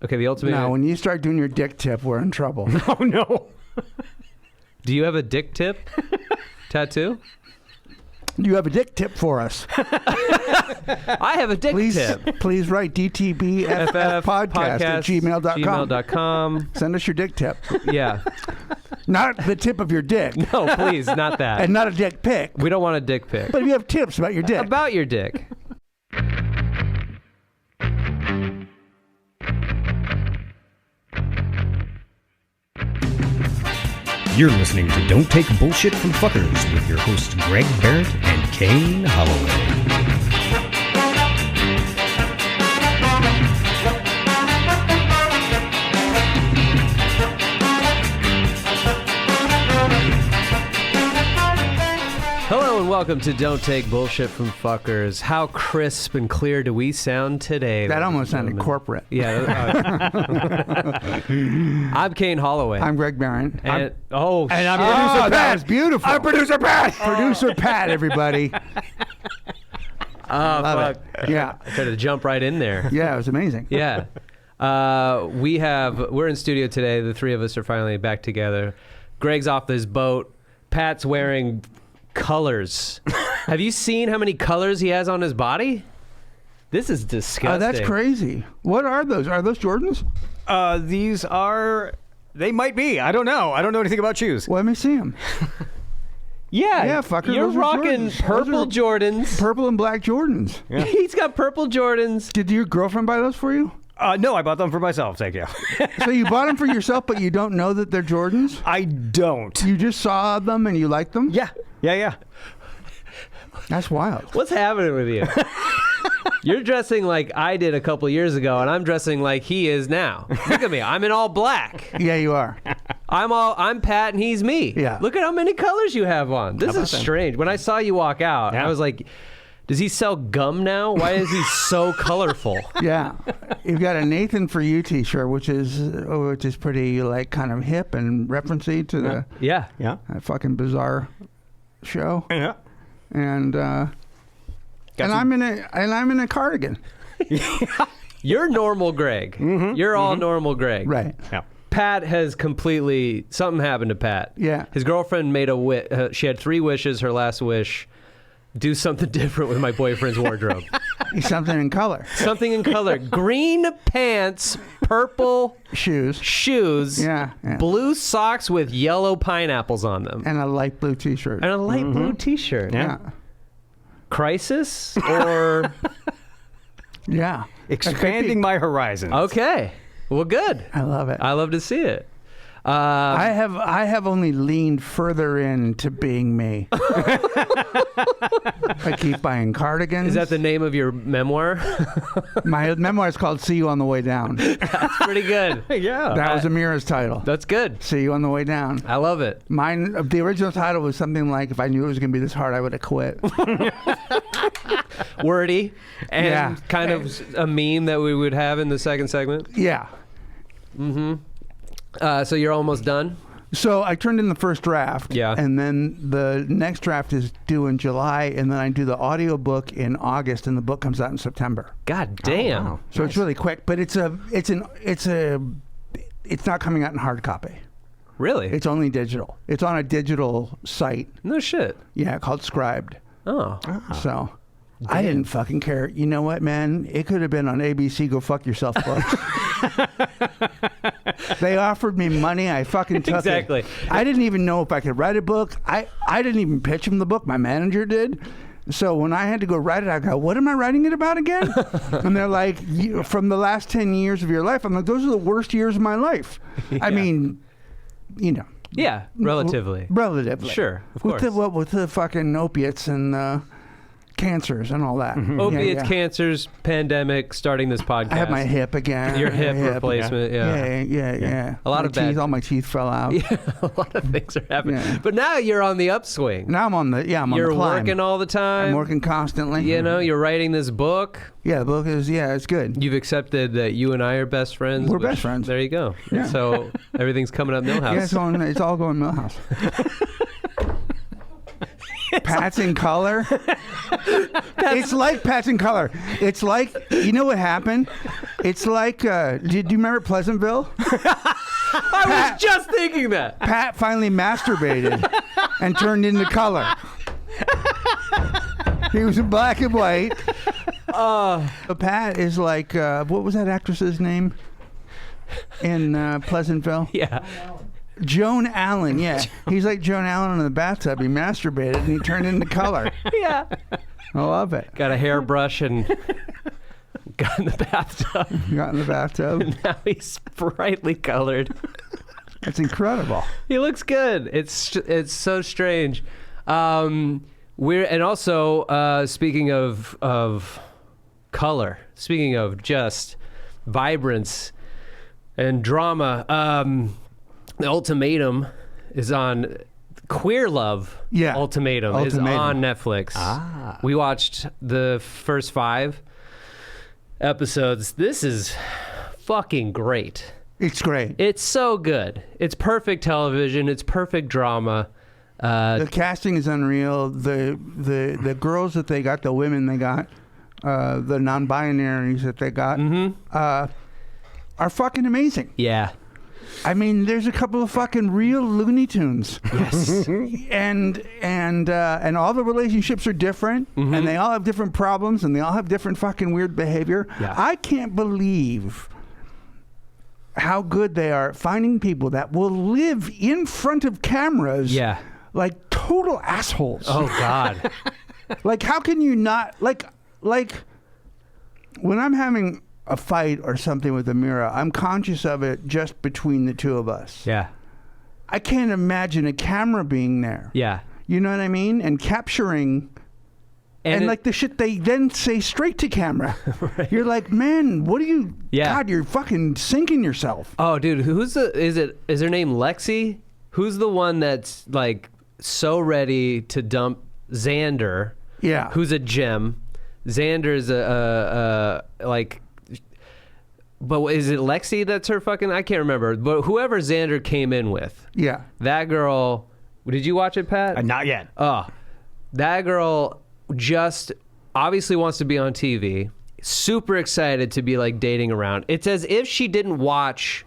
Okay, the ultimate. No, when you start doing your dick tip, we're in trouble. Oh, no. Do you have a dick tip tattoo? Do you have a dick tip for us? I have a dick tip. Please write dtbffpodcast@gmail.com. Send us your dick tip. Yeah. Not the tip of your dick. No, please, not that. And not a dick pic. We don't want a dick pic. But if you have tips about your dick. About your dick. You're listening to Don't Take Bullshit from Fuckers with your hosts Greg Behrendt and Kane Holloway. Hello and welcome to Don't Take Bullshit from Fuckers. How crisp and clear do we sound today? That almost sounded corporate. Yeah. I'm Kane Holloway. I'm Greg Behrendt. And I'm I'm producer Pat. That was beautiful. I'm producer Pat. Producer Pat, everybody. Fuck. Yeah. I tried to jump right in there. Yeah, it was amazing. Yeah. We're in studio today. The three of us are finally back together. Greg's off this boat. Pat's wearing colors. Have you seen how many colors he has on his body? This is disgusting. Oh, that's crazy. What are those? Are those Jordans? These are... They might be. I don't know. I don't know anything about shoes. Well, let me see them. Yeah, fucker. You're Those are rocking Jordans. purple Jordans. Purple and black Jordans. Yeah. He's got purple Jordans. Did your girlfriend buy those for you? No, I bought them for myself. Thank you. So you bought them for yourself, but you don't know that they're Jordans? I don't. You just saw them and you liked them? Yeah. That's wild. What's happening with you? You're dressing like I did a couple years ago, and I'm dressing like he is now. Look at me. I'm in all black. Yeah, you are. I'm Pat, and he's me. Yeah. Look at how many colors you have on. This is strange. When I saw you walk out, I was like, does he sell gum now? Why is he so colorful? Yeah. You've got a Nathan For You t-shirt, which is pretty like kind of hip and referencey to the Yeah. fucking bizarre show. Yeah. And I'm in a cardigan. You're normal Greg. Mm-hmm. You're all normal Greg. Right. Yeah. Pat has something happened to Pat. Yeah. His girlfriend made she had 3 wishes. Her last wish, do something different with my boyfriend's wardrobe. Something in color. Something in color. Green pants, purple shoes. Yeah. Blue socks with yellow pineapples on them. And a light blue t-shirt. And a light blue t-shirt. Yeah. Crisis or... Yeah. Expanding my horizons. Okay. Well, good. I love it. I love to see it. I have only leaned further into being me. I keep buying cardigans. Is that the name of your memoir? My memoir is called See You on the Way Down. That's pretty good. Yeah. That was Amira's title. That's good. See You on the Way Down. I love it. Mine, the original title was something like, if I knew it was going to be this hard, I would have quit. Wordy and kind of a meme that we would have in the second segment. Yeah. Mm-hmm. So you're almost done? So I turned in the first draft. Yeah. And then the next draft is due in July, and then I do the audiobook in August, and the book comes out in September. God damn. Oh, wow. So it's really quick, but it's not coming out in hard copy. Really? It's only digital. It's on a digital site. No shit. Yeah, called Scribed. Oh. So I didn't fucking care. You know what, man? It could have been on ABC Go Fuck Yourself books. They offered me money. I fucking took Exactly. it. I didn't even know if I could write a book. I didn't even pitch him the book. My manager did. So when I had to go write it, I go, what am I writing it about again? And they're like, from the last 10 years of your life. I'm like, those are the worst years of my life. Yeah. I mean, you know. Yeah, relatively. Relatively. Sure, of course. With the fucking opiates and cancers and all that. Mm-hmm. Opiates, cancers, pandemic, starting this podcast. I have my hip again. Your hip replacement, yeah. A lot of teeth, all my teeth fell out. Yeah, a lot of things are happening. Yeah. But now you're on the upswing. Now I'm on the climb. You're working all the time. I'm working constantly. You know, you're writing this book. Yeah, the book is, it's good. You've accepted that you and I are best friends. We're best friends. There you go. Yeah. So everything's coming up Millhouse. Yeah, it's all going Millhouse. Pat's in color. It's like Pat's in color. It's like, you know what happened? It's like, do you remember Pleasantville? I was just thinking that. Pat finally masturbated and turned into color. He was in black and white. Pat is like, what was that actress's name in Pleasantville? Yeah. Joan Allen, yeah. He's like Joan Allen in the bathtub. He masturbated and he turned into color. Yeah. I love it. Got a hairbrush and got in the bathtub. Got in the bathtub. And now he's brightly colored. That's incredible. He looks good. It's so strange. And also speaking of color, speaking of just vibrance and drama, the Ultimatum is on. Queer Love. Yeah. Ultimatum is on Netflix. We watched the first 5 episodes. This is fucking great. It's great. It's so good. It's perfect television. It's perfect drama. The casting is unreal. The girls that they got, the women they got, the non-binaries that they got, are fucking amazing. Yeah. I mean, there's a couple of fucking real Looney Tunes. Yes. and all the relationships are different, and they all have different problems, and they all have different fucking weird behavior. Yeah. I can't believe how good they are at finding people that will live in front of cameras. Yeah. Like total assholes. Oh God. Like, how can you not like when I'm having a fight or something with Amira, I'm conscious of it just between the two of us. Yeah. I can't imagine a camera being there. Yeah. You know what I mean? And capturing and like the shit they then say straight to camera. Right. You're like, man, what are you? Yeah. God, you're fucking sinking yourself. Oh, dude, is her name Lexi? Who's the one that's like so ready to dump Xander? Yeah. Who's a gem? Xander's like. But is it Lexi that's her fucking... I can't remember. But whoever Xander came in with. Yeah. That girl... Did you watch it, Pat? Not yet. Oh. That girl just obviously wants to be on TV. Super excited to be like dating around. It's as if she didn't watch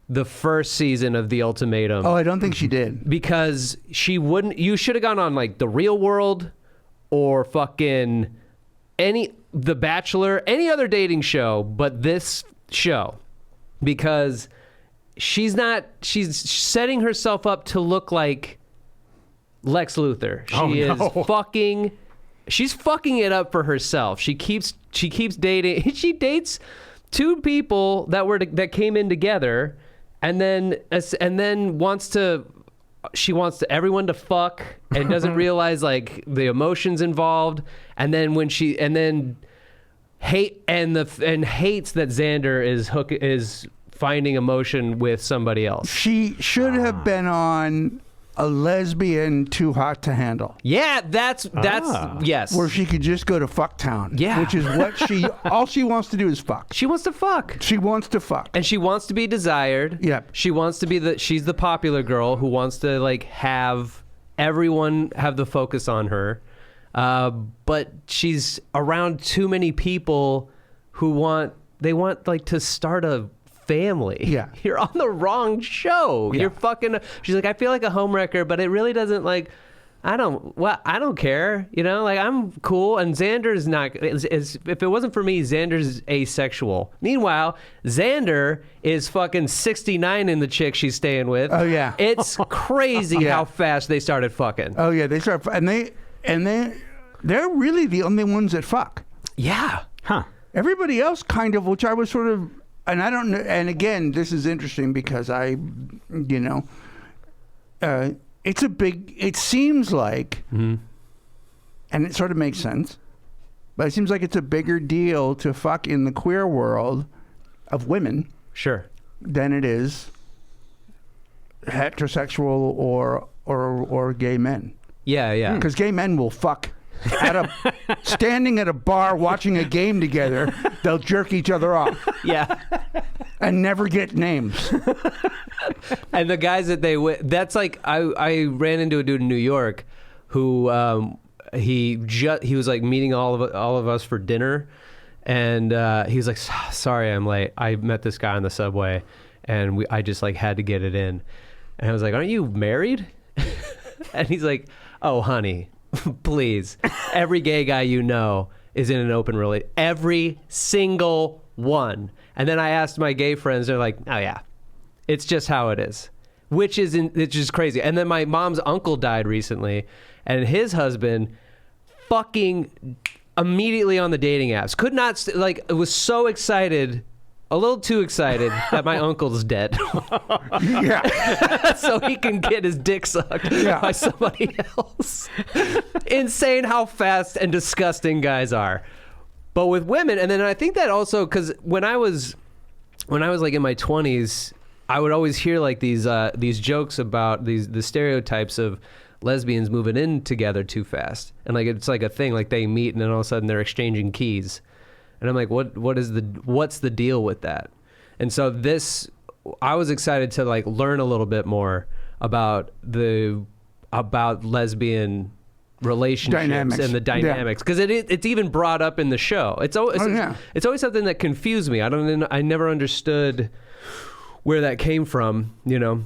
the first season of The Ultimatum. Oh, I don't think she did. Because she wouldn't... You should have gone on like The Real World or fucking... The Bachelor, any other dating show, but this show, because she's setting herself up to look like Lex Luthor. She's fucking it up for herself. She keeps dating. She dates 2 people that came in together, and then wants everyone to fuck and doesn't realize like the emotions involved, and then hates that Xander is finding emotion with somebody else. She should have been on a lesbian Too Hot to Handle. Yeah, that's yes. Where she could just go to Fucktown. Yeah. Which is what all she wants to do is fuck. She wants to fuck. She wants to fuck. And she wants to be desired. Yeah. She wants to be she's the popular girl who wants to like have everyone have the focus on her. But she's around too many people who want like to start a family. Yeah. You're on the wrong show. Yeah. You're fucking... She's like, I feel like a homewrecker, but it really doesn't like... I don't care. You know, like I'm cool. And Xander's not... if it wasn't for me, Xander's asexual. Meanwhile, Xander is fucking 69 in the chick she's staying with. Oh, yeah. It's crazy how fast they started fucking. Oh, yeah. They start... And they're really the only ones that fuck. Yeah. Huh. Everybody else kind of, which I was sort of... And I don't know, and again, this is interesting because it's a big, it seems like, and it sort of makes sense, but it seems like it's a bigger deal to fuck in the queer world of women. Sure. Than it is heterosexual or gay men. Yeah, yeah. Because gay men will fuck. Standing at a bar watching a game together, they'll jerk each other off. Yeah. And never get names. And the guys that that's like, I ran into a dude in New York who he was like meeting all of us for dinner, And he's like, sorry, I'm late. I met this guy on the subway, and I just like had to get it in. And I was like, aren't you married? And he's like, oh, honey, please. Every gay guy you know is in an open relationship. Every single one. And then I asked my gay friends, they're like, oh yeah, it's just how it is. It's just crazy. And then my mom's uncle died recently, and his husband fucking immediately on the dating apps. Could not, was so excited, a little too excited that my uncle's dead. Yeah. So he can get his dick sucked by somebody else. Insane how fast and disgusting guys are. But with women, and then I think that also, because when I was like in my 20s, I would always hear like these jokes about the stereotypes of lesbians moving in together too fast, and like it's like a thing, like they meet and then all of a sudden they're exchanging keys, and I'm like, what's the deal with that? And so I was excited to like learn a little bit more about lesbian relationships and the dynamics, because it's even brought up in the show. It's always something that confused me. I never understood where that came from, you know.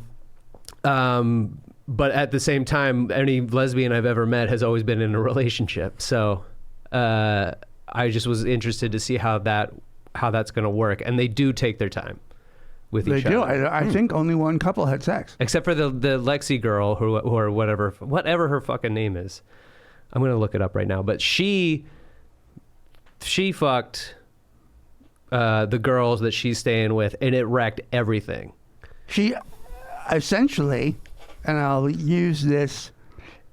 But at the same time, any lesbian I've ever met has always been in a relationship. So I just was interested to see how that's going to work. And they do take their time with each other. They do. I think only one couple had sex. Except for the Lexi girl, or whatever her fucking name is. I'm going to look it up right now. But she fucked the girls that she's staying with, and it wrecked everything. She essentially, and I'll use this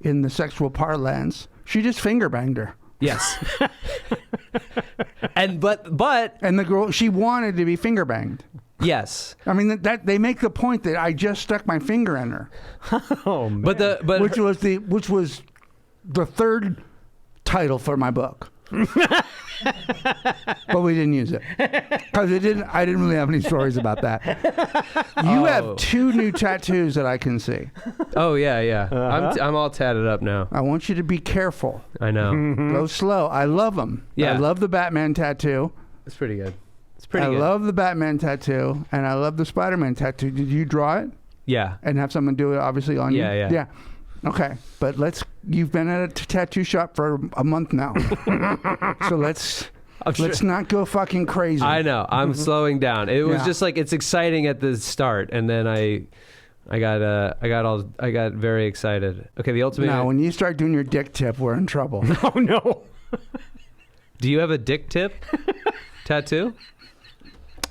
in the sexual parlance, she just finger banged her. Yes. And the girl, she wanted to be finger banged. Yes. I mean that they make the point that I just stuck my finger in her. Oh man. Which was the third title for my book. But we didn't use it because I didn't really have any stories about that. You have 2 new tattoos that I can see. Oh yeah. I'm all tatted up now. I want you to be careful. I know. Go slow. I love them. Yeah. I love the Batman tattoo. It's pretty good. I love the Batman tattoo, and I love the Spider-Man tattoo. Did you draw it? Yeah. And have someone do it, obviously, on you? Yeah. Okay, but you've been at a tattoo shop for a month now. So let's not go fucking crazy. I know. I'm slowing down. It was just like, it's exciting at the start, and then I got very excited. Okay, the Ultimatum. Now, when you start doing your dick tip, we're in trouble. Oh no. Do you have a dick tip tattoo?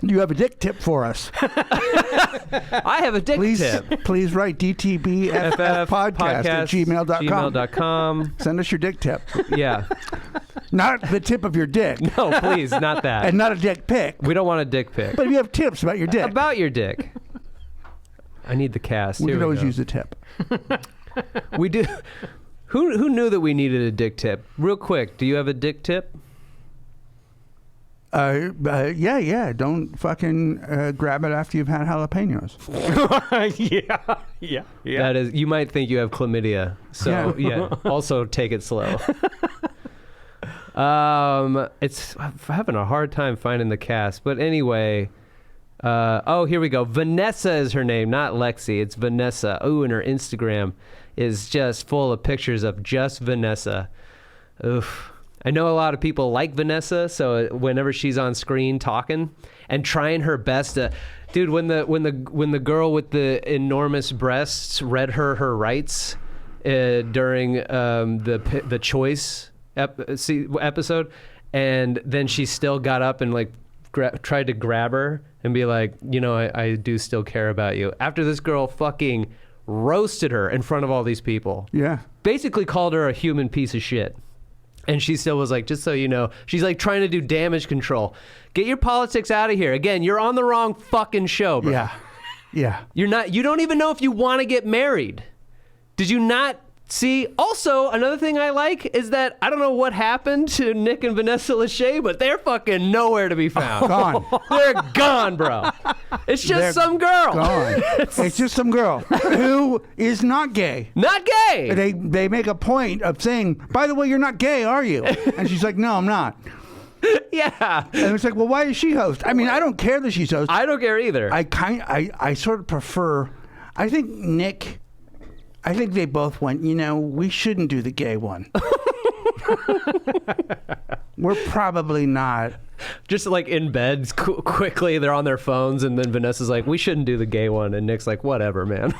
You have a dick tip for us. I have a dick tip. Please write DTBFF podcast at gmail.com. Send us your dick tip. Yeah. Not the tip of your dick. No, please, not that. And not a dick pic. We don't want a dick pic. But if you have tips about your dick. About your dick. I need the cast. We could always use a tip. We do. Who knew that we needed a dick tip? Real quick, do you have a dick tip? Yeah. Don't fucking grab it after you've had jalapenos. Yeah. That is, you might think you have chlamydia. So yeah. Also take it slow. I'm having a hard time finding the cast, but anyway. Here we go. Vanessa is her name, not Lexi. It's Vanessa. Ooh, and her Instagram is just full of pictures of just Vanessa. Oof. I know a lot of people like Vanessa, so whenever she's on screen talking and trying her best to, dude, when the girl with the enormous breasts read her rights during the choice episode, and then she still got up and like tried to grab her and be like, you know, I do still care about you. After this girl fucking roasted her in front of all these people. Yeah. Basically called her a human piece of shit. And she still was like, just so you know, she's like trying to do damage control. Get your politics out of here. Again, you're on the wrong fucking show, bro. Yeah. You don't even know if you want to get married. Did you not see? Also, another thing I like is that I don't know what happened to Nick and Vanessa Lachey, but they're fucking nowhere to be found. Gone. They're gone, bro. It's just some girl. Gone. It's just some girl who is not gay. Not gay. They make a point of saying, by the way, you're not gay, are you? And she's like, no, I'm not. Yeah. And it's like, well, why is she host? I mean, I don't care that she's host. I don't care either. I sort of prefer. I think they both went, we shouldn't do the gay one. We're probably not. Just like in bed quickly, they're on their phones, and then Vanessa's like, we shouldn't do the gay one. And Nick's like, whatever, man.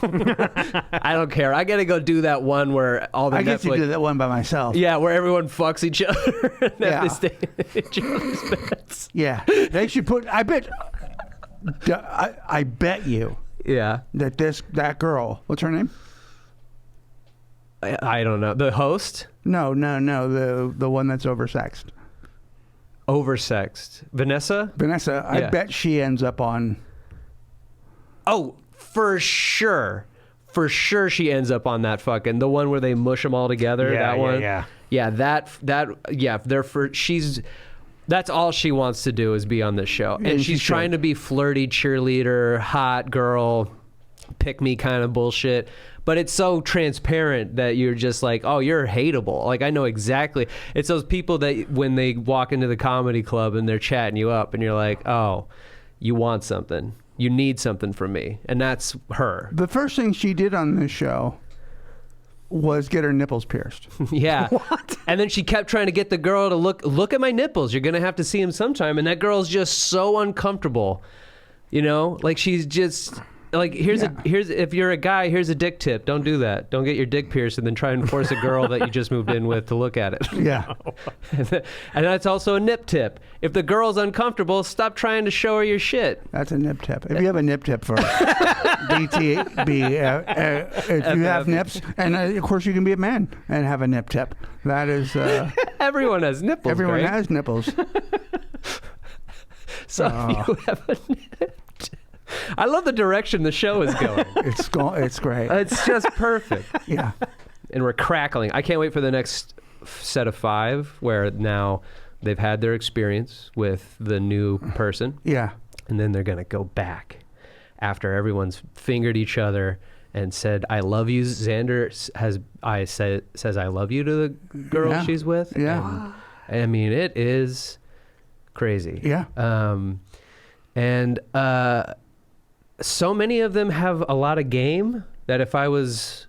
I don't care. I got to go do that one where all the I get to do that one by myself. Yeah, where everyone fucks each other and Yeah. have to stay in each other's beds. Yeah. They should put, I bet you Yeah. that girl, what's her name? I don't know. The host? No, the one that's oversexed. Oversexed. Vanessa? Vanessa, Yeah. I bet she ends up on. Oh, for sure. For sure she ends up on that fucking, the one where they mush them all together. Yeah, that one. yeah. Yeah, that's all she wants to do is be on this show. And she's trying to be flirty, cheerleader, hot girl, pick me kind of bullshit. But it's so transparent that you're just like, oh, you're hateable. Like, I know exactly. It's those people that when they walk into the comedy club and they're chatting you up and you're like, oh, you want something. You need something from me. And that's her. The first thing she did on this show was get her nipples pierced. Yeah. What? And then she kept trying to get the girl to look at my nipples. You're going to have to see them sometime. And that girl's just so uncomfortable. Like she's just... Like here's if you're a guy, here's a dick tip. Don't do that. Don't get your dick pierced and then try and force a girl that you just moved in with to look at it. Yeah. And that's also a nip tip. If the girl's uncomfortable, stop trying to show her your shit. That's a nip tip. If you have a nip tip for DTB, if you have nips, and of course you can be a man and have a nip tip. That is. Everyone has nipples. Everyone Greg. has nipples. So if you have a nip tip. I love the direction the show is going. It's great. It's just perfect. Yeah. And we're crackling. I can't wait for the next set of 5 where now they've had their experience with the new person. Yeah. And then they're going to go back after everyone's fingered each other and said, I love you. Xander says I love you to the girl she's with. Yeah. And, I mean, it is crazy. Yeah. And so many of them have a lot of game that if I was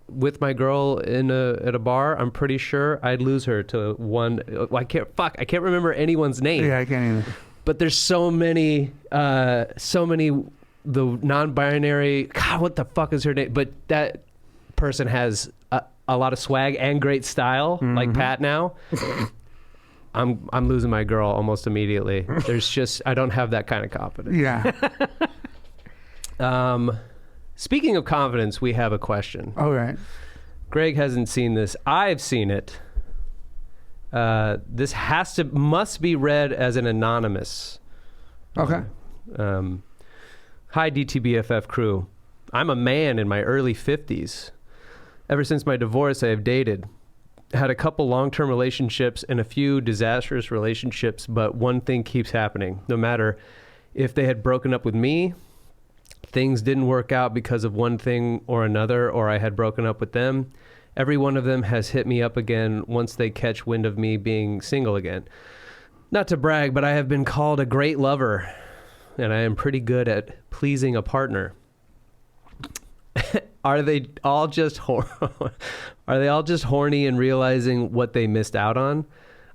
with my girl at a bar, I'm pretty sure I'd lose her to one. I can't remember anyone's name. Yeah, I can't either. But there's so many, the non-binary. God, what the fuck is her name? But that person has a lot of swag and great style, like Pat now. I'm losing my girl almost immediately. There's just, I don't have that kind of confidence. Yeah. Speaking of confidence, we have a question. All right. Greg hasn't seen this. I've seen it. This must be read as an anonymous. Okay. Hi, DTBFF crew. I'm a man in my early 50s. Ever since my divorce, I have dated. Had a couple long-term relationships and a few disastrous relationships, but one thing keeps happening. No matter if they had broken up with me, things didn't work out because of one thing or another, or I had broken up with them. Every one of them has hit me up again once they catch wind of me being single again. Not to brag, but I have been called a great lover, and I am pretty good at pleasing a partner. Are they all just horny and realizing what they missed out on?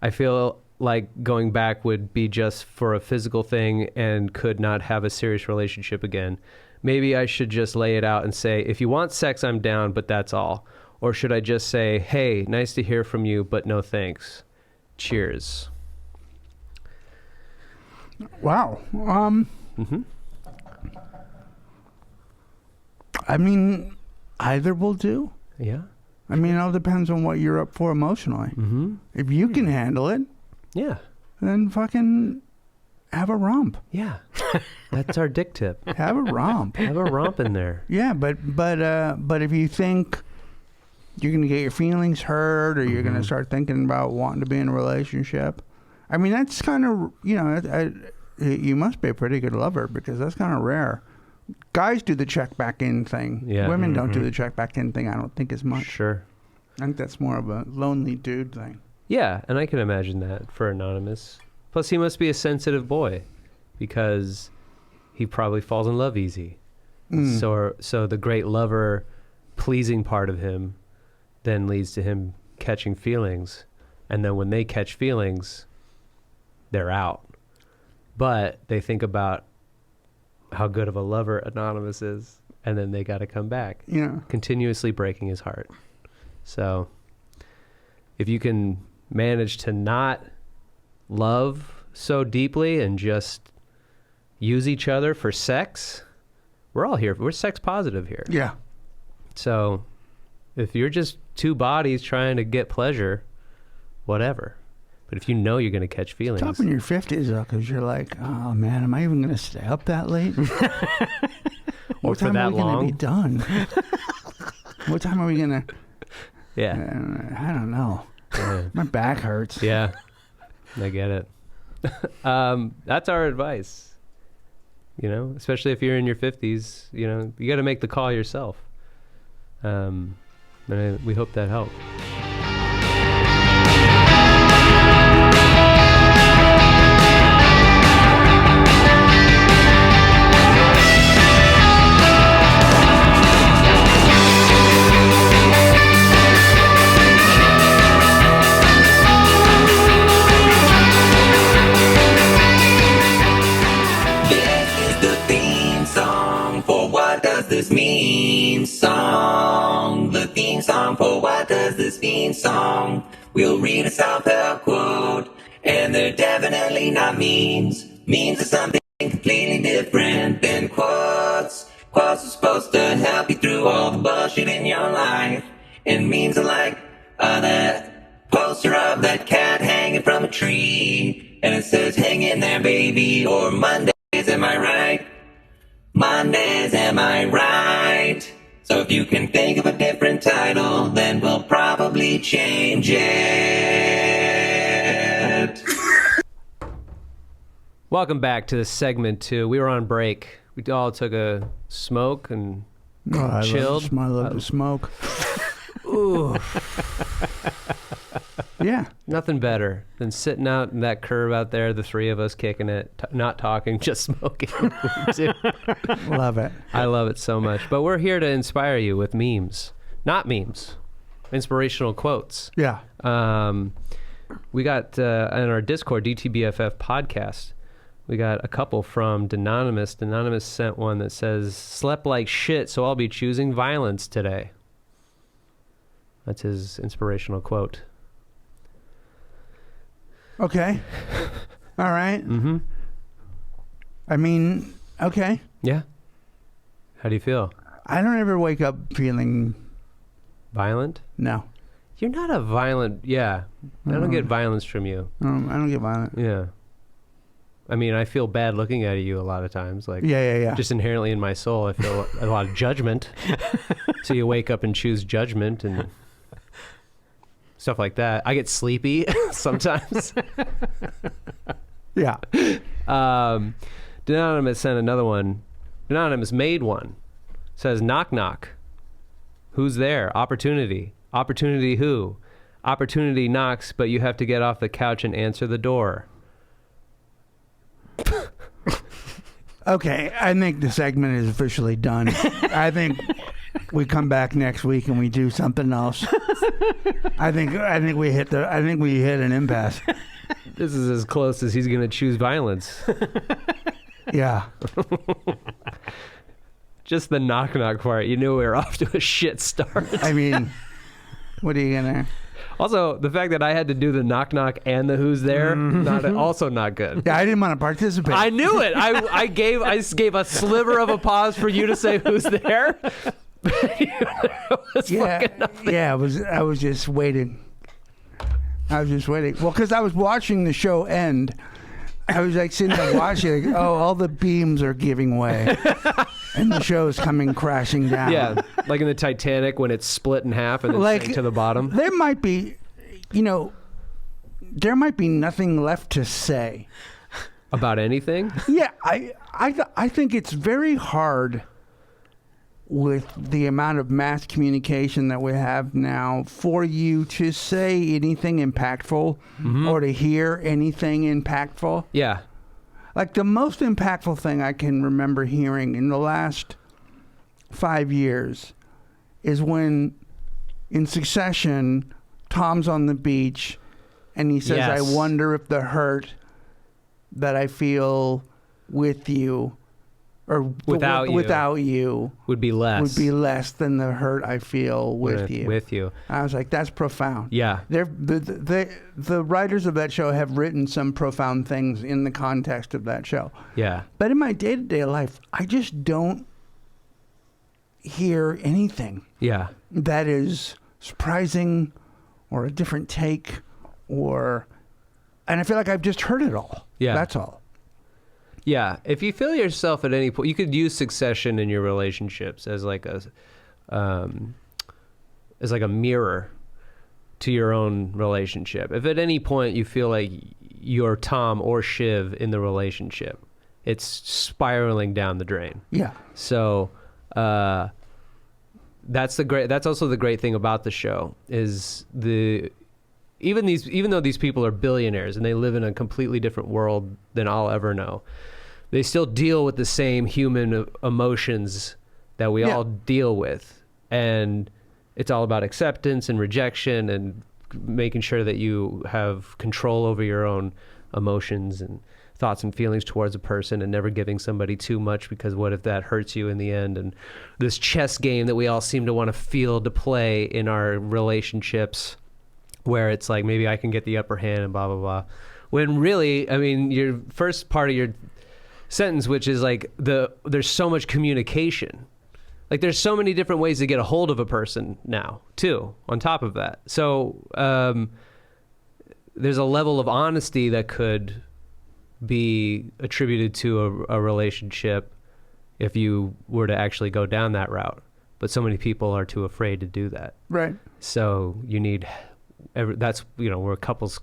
I feel like going back would be just for a physical thing and could not have a serious relationship again. Maybe I should just lay it out and say, if you want sex, I'm down, but that's all. Or should I just say, hey, nice to hear from you, but no thanks. Cheers. Wow. I mean, either will do. Yeah. I mean, it all depends on what you're up for emotionally. Mm-hmm. If you can handle it, Yeah. then fucking have a romp. Yeah. That's our dick tip. Have a romp. Have a romp in there. Yeah, but if you think you're gonna get your feelings hurt, or you're gonna start thinking about wanting to be in a relationship, I mean, that's kind of, you must be a pretty good lover, because that's kind of rare. Guys do the check back in thing. Yeah. Women don't do the check back in thing, I don't think, as much. Sure. I think that's more of a lonely dude thing. Yeah, and I can imagine that for Anonymous. Plus, he must be a sensitive boy because he probably falls in love easy. So the great lover, pleasing part of him then leads to him catching feelings. And then when they catch feelings, they're out. But they think about how good of a lover Anonymous is, and then they got to come back. Yeah. Continuously breaking his heart. So if you can manage to not love so deeply and just use each other for sex, we're all here. We're sex positive here. Yeah. So if you're just two bodies trying to get pleasure, whatever. But if you know you're going to catch feelings. Top in your 50s, though, because you're like, oh, man, am I even going to stay up that late? Or what for time that are we going long? to be done? What time are we going to... Yeah. I don't know. Yeah. My back hurts. Yeah. I get it. That's our advice. You know, especially if you're in your 50s, you know, you got to make the call yourself. And we hope that helped. This mean song, the theme song for What Does This Mean song. We'll read a self-help quote, and they're definitely not memes. Memes are something completely different than quotes. Quotes are supposed to help you through all the bullshit in your life. And memes are like that poster of that cat hanging from a tree, and it says, hang in there, baby, or Mondays, am I right? Mondays, am I right? So if you can think of a different title, then we'll probably change it. Welcome back to segment 2. We were on break. We all took a smoke and chilled. I love to smoke. Ooh. Yeah. Nothing better than sitting out in that curb out there, the three of us kicking it, not talking, just smoking. Love it. I love it so much. But we're here to inspire you with memes. Not memes. Inspirational quotes. Yeah. We got in our Discord, DTBFF podcast, we got a couple from Denonymous. Denonymous sent one that says, slept like shit, so I'll be choosing violence today. That's his inspirational quote. Okay. All right. Mm-hmm. I mean, okay. Yeah. How do you feel? I don't ever wake up feeling... Violent? No. You're not a violent... Yeah. I don't get violence from you. I don't get violent. Yeah. I mean, I feel bad looking at you a lot of times. Like, Yeah. just inherently in my soul, I feel a lot of judgment. So you wake up and choose judgment and stuff like that. I get sleepy sometimes. Yeah. Denonymous sent another one. Denonymous made one. Says, knock, knock. Who's there? Opportunity. Opportunity who? Opportunity knocks, but you have to get off the couch and answer the door. Okay, I think the segment is officially done. I think we come back next week and we do something else. I think we hit an impasse. This is as close as he's going to choose violence. Yeah. Just the knock knock part. You knew we were off to a shit start. I mean, what are you gonna? Also, the fact that I had to do the knock knock and the who's there, also not good. Yeah, I didn't want to participate. I knew it. I gave a sliver of a pause for you to say who's there. I was just waiting. Well, because I was watching the show end. I was like sitting there watching, like, oh, all the beams are giving way, and the show's coming crashing down. Yeah, like in the Titanic when it's split in half and then sank to the bottom. There might be, there might be nothing left to say About anything? Yeah, I think it's very hard with the amount of mass communication that we have now, for you to say anything impactful or to hear anything impactful. Yeah. Like the most impactful thing I can remember hearing in the last 5 years is when, in Succession, Tom's on the beach and he says, Yes. I wonder if the hurt that I feel with you or without you would be less than the hurt I feel with you. With you. I was like, that's profound. Yeah. The writers of that show have written some profound things in the context of that show. Yeah. But in my day-to-day life, I just don't hear anything Yeah. that is surprising or a different take and I feel like I've just heard it all. Yeah. That's all. Yeah, if you feel yourself at any point, you could use Succession in your relationships as like a mirror to your own relationship. If at any point you feel like you're Tom or Shiv in the relationship, it's spiraling down the drain. Yeah. So that's also the great thing about the show is even though these people are billionaires and they live in a completely different world than I'll ever know, they still deal with the same human emotions that we all deal with. And it's all about acceptance and rejection and making sure that you have control over your own emotions and thoughts and feelings towards a person and never giving somebody too much, because what if that hurts you in the end? And this chess game that we all seem to want to feel to play in our relationships, where it's like, maybe I can get the upper hand and blah, blah, blah. When really, I mean, your first part of your sentence, which is like there's so much communication. Like there's so many different ways to get a hold of a person now, too, on top of that. So there's a level of honesty that could be attributed to a relationship if you were to actually go down that route. But so many people are too afraid to do that. Right. So you need... that's where couples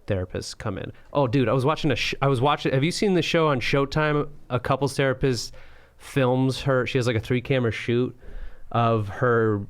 therapists come in. Oh, dude, I was watching have you seen the show on Showtime? A couples therapist films her. She has like a 3-camera shoot of her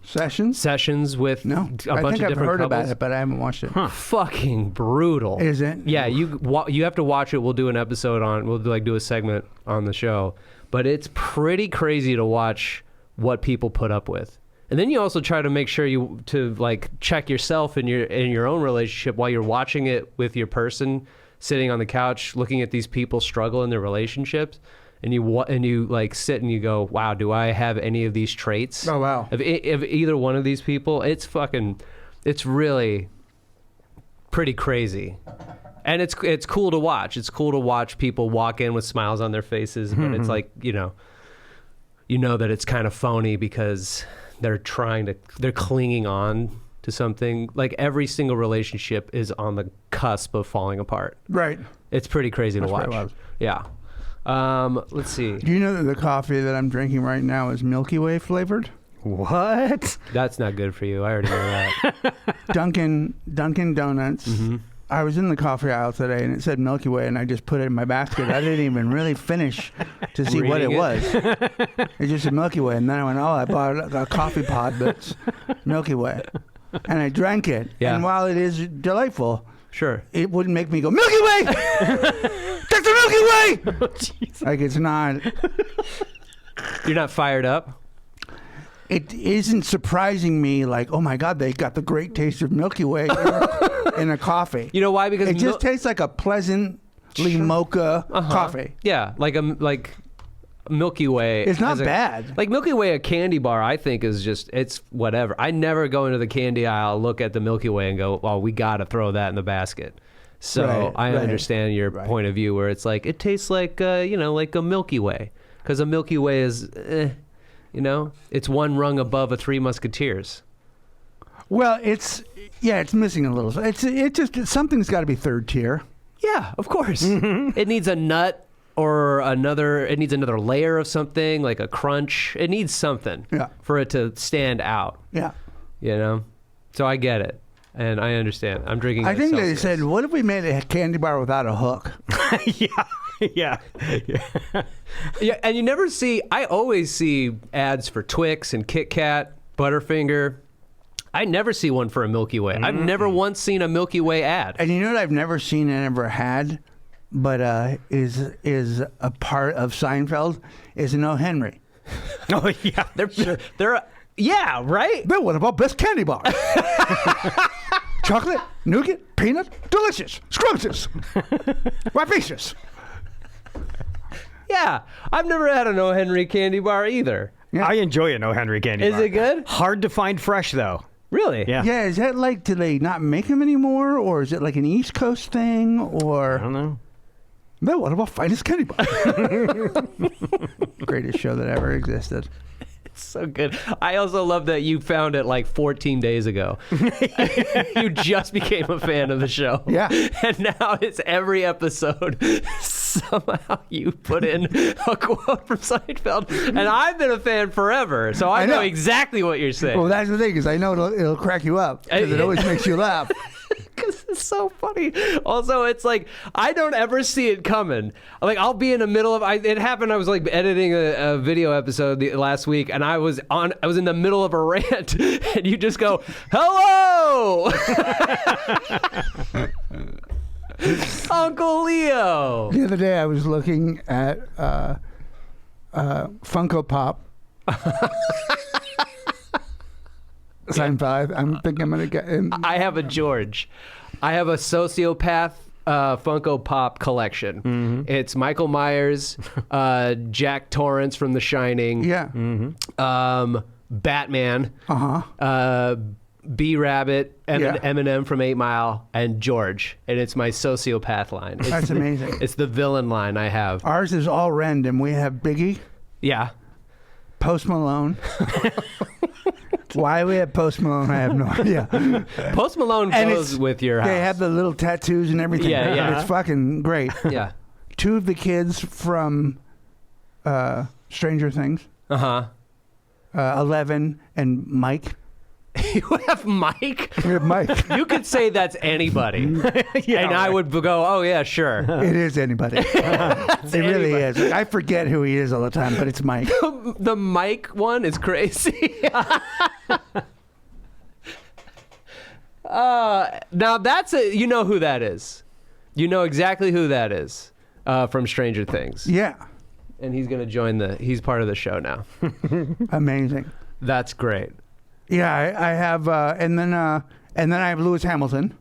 sessions with a bunch of different couples. I think I've heard about it, but I haven't watched it. Fucking brutal. Is it? Yeah, you have to watch it. We'll do an episode we'll do a segment on the show, but it's pretty crazy to watch what people put up with. And then you also try to make sure to check yourself in your own relationship while you're watching it with your person, sitting on the couch looking at these people struggle in their relationships, and you like sit and you go, wow, do I have any of these traits? Oh wow. Of either one of these people, it's really pretty crazy. And it's cool to watch. It's cool to watch people walk in with smiles on their faces, but it's like, you know that it's kind of phony because they're clinging on to something. Like every single relationship is on the cusp of falling apart. Right. It's pretty crazy to watch. Yeah. Let's see. Do you know that the coffee that I'm drinking right now is Milky Way flavored? What? That's not good for you. I already know that. Dunkin' Donuts. Mm-hmm. I was in the coffee aisle today and it said Milky Way and I just put it in my basket. I didn't even really finish to see what it was. It just said Milky Way. And then I went, I bought a coffee pod that's Milky Way. And I drank it. Yeah. And while it is delightful, sure, it wouldn't make me go, Milky Way! That's the Milky Way! Oh, like it's not. You're not fired up? It isn't surprising me like, oh my God, they got the great taste of Milky Way in a coffee. You know why? Because it just tastes like a pleasantly mocha coffee. Yeah, like Milky Way. It's not bad. Like Milky Way, a candy bar, I think is just, it's whatever. I never go into the candy aisle, look at the Milky Way and go, well, we got to throw that in the basket. So I understand your point of view where it's like, it tastes like, like a Milky Way. Because a Milky Way is, it's one rung above a Three Musketeers. Well, it's missing a little. Something's got to be third tier. Yeah, of course. Mm-hmm. It needs a nut or it needs another layer of something, like a crunch. It needs something for it to stand out. Yeah. So I get it. And I understand. I'm drinking. I think they said, what if we made a candy bar without a hook? Yeah. Yeah. Yeah, and you never see. I always see ads for Twix and Kit Kat, Butterfinger. I never see one for a Milky Way. I've never once seen a Milky Way ad. And you know what I've never seen and never had, but is a part of Seinfeld, is an O. Henry. Oh, yeah. They're yeah, right? Bill, what about best candy bar? Chocolate, nougat, peanut, delicious, scrumptious, vivacious. Yeah, I've never had an O. Henry candy bar either. Yeah. I enjoy an O. Henry candy Is bar. it good? Hard to find fresh, though. Really? Yeah. Yeah, is that like, do they not make them anymore, or is it like an East Coast thing, or? I don't know. Bill, what about finest candy bar? Greatest show that ever existed. So good. I also love that you found it like 14 days ago. You just became a fan of the show. Yeah. And now it's every episode. Somehow you put in a quote from Seinfeld. And I've been a fan forever. So I know exactly what you're saying. Well, that's the thing, is I know it'll crack you up, because it always makes you laugh. Because it's so funny. Also, it's like, I don't ever see it coming. Like, I'll be in the middle of, it happened, I was like editing a video episode last week, and I was in the middle of a rant, and you just go, hello! Uncle Leo! The other day I was looking at Funko Pop. Seinfeld. I'm thinking I'm going to get in. I have a George. I have a sociopath Funko Pop collection. Mm-hmm. It's Michael Myers, Jack Torrance from The Shining. Yeah. Mm-hmm. Batman. Uh-huh. B-Rabbit, Yeah. Eminem from 8 Mile, and George. And it's my sociopath line. That's amazing. It's the villain line I have. Ours is all random. We have Biggie, Yeah. Post Malone. Why we have Post Malone, I have no idea. Post Malone And goes it's- with your house. They have the little tattoos and everything. Yeah, yeah. It's fucking great. Yeah. 2 of the kids from Stranger Things, Uh-huh. 11 and Mike. You have Mike? We have Mike. You could say that's anybody. Yeah, and I would go, oh, yeah, sure. It is anybody. It really is. I forget who he is all the time, but it's Mike. The Mike one is crazy. Now that's you know who that is. You know exactly who that is from Stranger Things. Yeah. And he's going to join he's part of the show now. Amazing. That's great. Yeah, I have, and then I have Lewis Hamilton.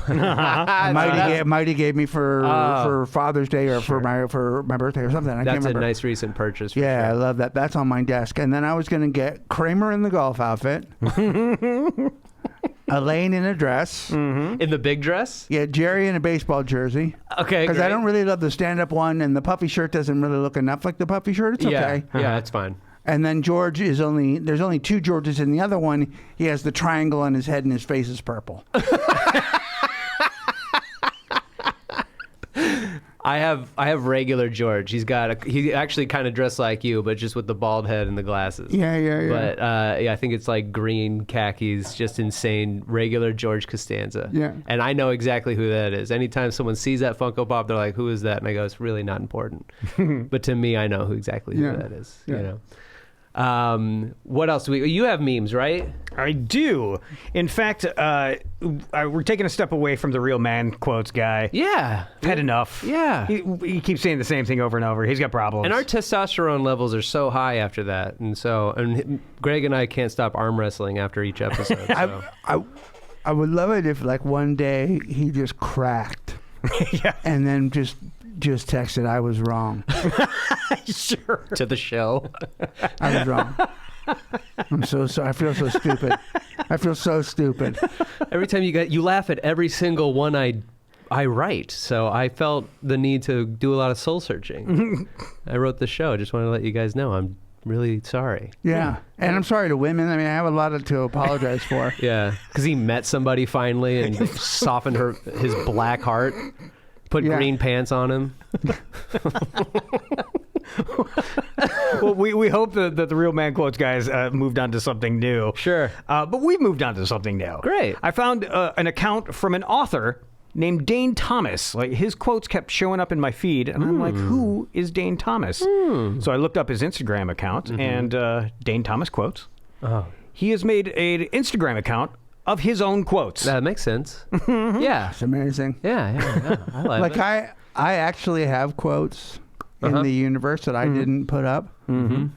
Mighty gave me for Father's Day or for my birthday or something. I can't That's a remember. nice recent purchase. For Yeah, I sure. love that. That's on my desk. And then I was going to get Kramer in the golf outfit, Elaine in a dress, In the big dress? yeah, Jerry in a baseball jersey. Okay, Because I great. don't really love the stand-up one, and the puffy shirt doesn't really look enough like the puffy shirt. It's Yeah, okay. yeah, it's fine. And then George there's only 2 Georges in the other one. He has the triangle on his head and his face is purple. I have regular George. He actually kind of dressed like you, but just with the bald head and the glasses. Yeah. But yeah, I think it's like green khakis, just insane, regular George Costanza. Yeah. And I know exactly who that is. Anytime someone sees that Funko Pop, they're like, "Who is that?" And I go, "It's really not important." But to me, I know exactly who Yeah. that is. Yeah. You know. What else? You have memes, right? I do. In fact, we're taking a step away from the real man quotes guy. Yeah. I've had enough. Yeah. He keeps saying the same thing over and over. He's got problems. And our testosterone levels are so high after that, and Greg and I can't stop arm wrestling after each episode. So. I would love it if like one day he just cracked. Yeah. And then just texted, I was wrong. Sure. To the show. I was wrong. I'm so sorry. I feel so stupid. I feel so stupid. Every time you laugh at every single one I write, so I felt the need to do a lot of soul searching. I wrote the show. I just want to let you guys know I'm really sorry. Yeah. And I'm sorry to women. I mean, I have a lot to apologize for. Yeah, because he met somebody finally and softened his black heart, put Yeah. green pants on him. Well, we hope that the real man quotes guys moved on to something new. Sure. But we've moved on to something new. Great. I found an account from an author named Dane Thomas. Like, his quotes kept showing up in my feed, and I'm like, who is Dane Thomas? So I looked up his Instagram account, and Dane Thomas quotes. Oh. He has made an Instagram account of his own quotes. That makes sense. Yeah. It's amazing. Yeah. I like it. I actually have quotes in the universe that I didn't put up, and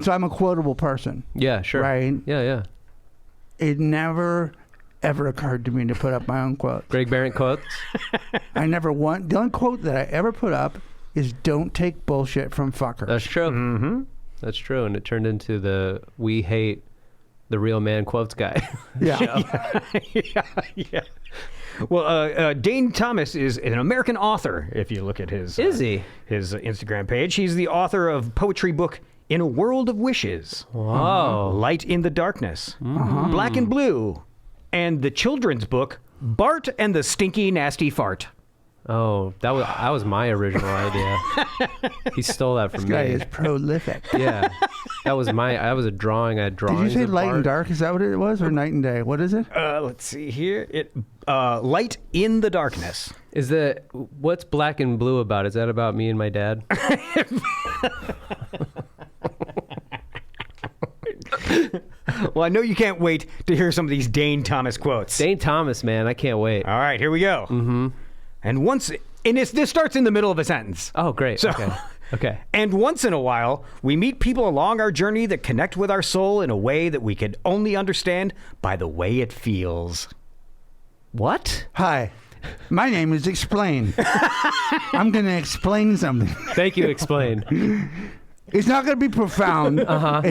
so I'm a quotable person. Yeah, sure. Right. Yeah. It never ever occurred to me to put up my own quotes. Greg Behrendt quotes. I never want. The only quote that I ever put up is "Don't take bullshit from fuckers." That's true. That's true, and it turned into the "We hate the real man" quotes guy. Yeah. Yeah. Well, Dane Thomas is an American author. If you look at his his Instagram page, he's the author of poetry book In a World of Wishes, Light in the Darkness, Black and Blue, and the children's book Bart and the Stinky Nasty Fart. Oh, that was my original idea. He stole that from This guy me. is prolific. Yeah, that was a drawing. I had Did drawings. you say of light Bart. and dark? Is that what it was, or night and day? What is it? Let's see here. Light in the Darkness. What's Black and Blue about? Is that about me and my dad? Well, I know you can't wait to hear some of these Dane Thomas quotes. Dane Thomas, man, I can't wait. All right, here we go. And this starts in the middle of a sentence. Oh, great. So- Okay. And once in a while, we meet people along our journey that connect with our soul in a way that we could only understand by the way it feels. What? Hi, my name is Explain. I'm going to explain something. Thank you. Explain. It's not going to be profound in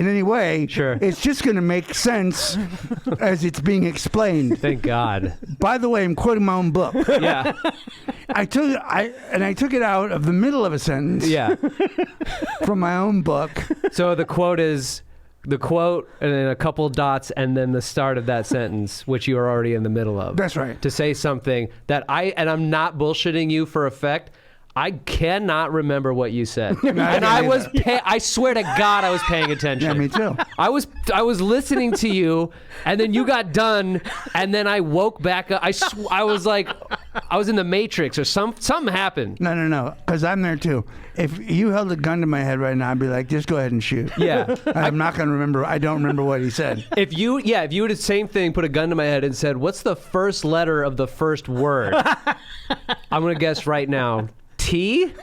any way. Sure. It's just going to make sense as it's being explained. Thank God. By the way, I'm quoting my own book. Yeah. I took it out of the middle of a sentence Yeah. from my own book. So the quote is the quote and then a couple dots and then the start of that sentence, which you are already in the middle of. That's right. To say something that I'm not bullshitting you for effect. I cannot remember what you said. And I swear to God, I was paying attention. Yeah, me too. I was listening to you, and then you got done, and then I woke back up. I was like, I was in the Matrix or something happened. No, because I'm there too. If you held a gun to my head right now, I'd be like, just go ahead and shoot. Yeah. I'm not going to remember. I don't remember what he said. If you would the same thing, put a gun to my head and said, what's the first letter of the first word? I'm going to guess right now. T?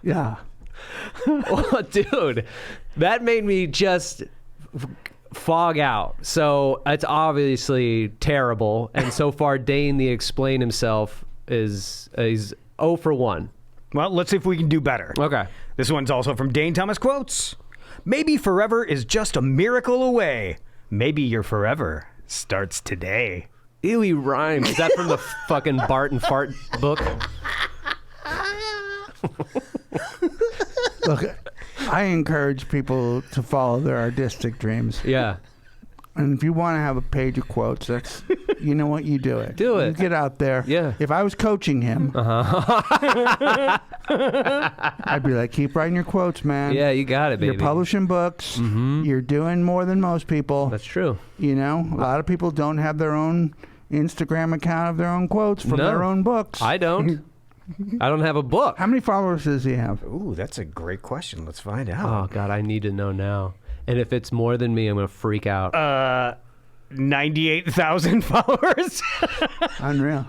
Yeah. Oh, dude, that made me just fog out. So it's obviously terrible. And so far, Dane the Explain himself is 0 for 1. Well, let's see if we can do better. Okay. This one's also from Dane Thomas Quotes. Maybe forever is just a miracle away. Maybe your forever starts today. Ew, he rhymes. Is that from the fucking Bart and Fart book? Look, I encourage people to follow their artistic dreams. Yeah. And if you want to have a page of quotes, that's, you know what, you do it. Do it. You get out there. Yeah. If I was coaching him, I'd be like, keep writing your quotes, man. Yeah, you got it, baby. You're publishing books. You're doing more than most people. That's true. You know, a lot of people don't have their own Instagram account of their own quotes from No. their own books. I don't. I don't have a book. How many followers does he have? Ooh, that's a great question. Let's find out. Oh, God, I need to know now. And if it's more than me, I'm going to freak out. 98,000 followers. Unreal.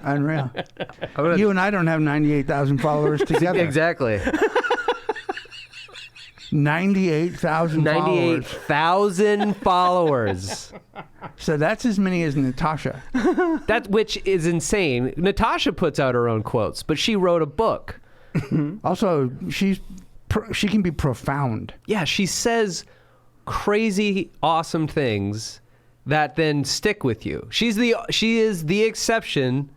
Unreal. I'm gonna- You and I don't have 98,000 followers together. Exactly. 98,000 followers. 98,000 followers. So that's as many as Natasha. Which is insane. Natasha puts out her own quotes, but she wrote a book. Also, she can be profound. Yeah, she says crazy, awesome things that then stick with you. She is the exception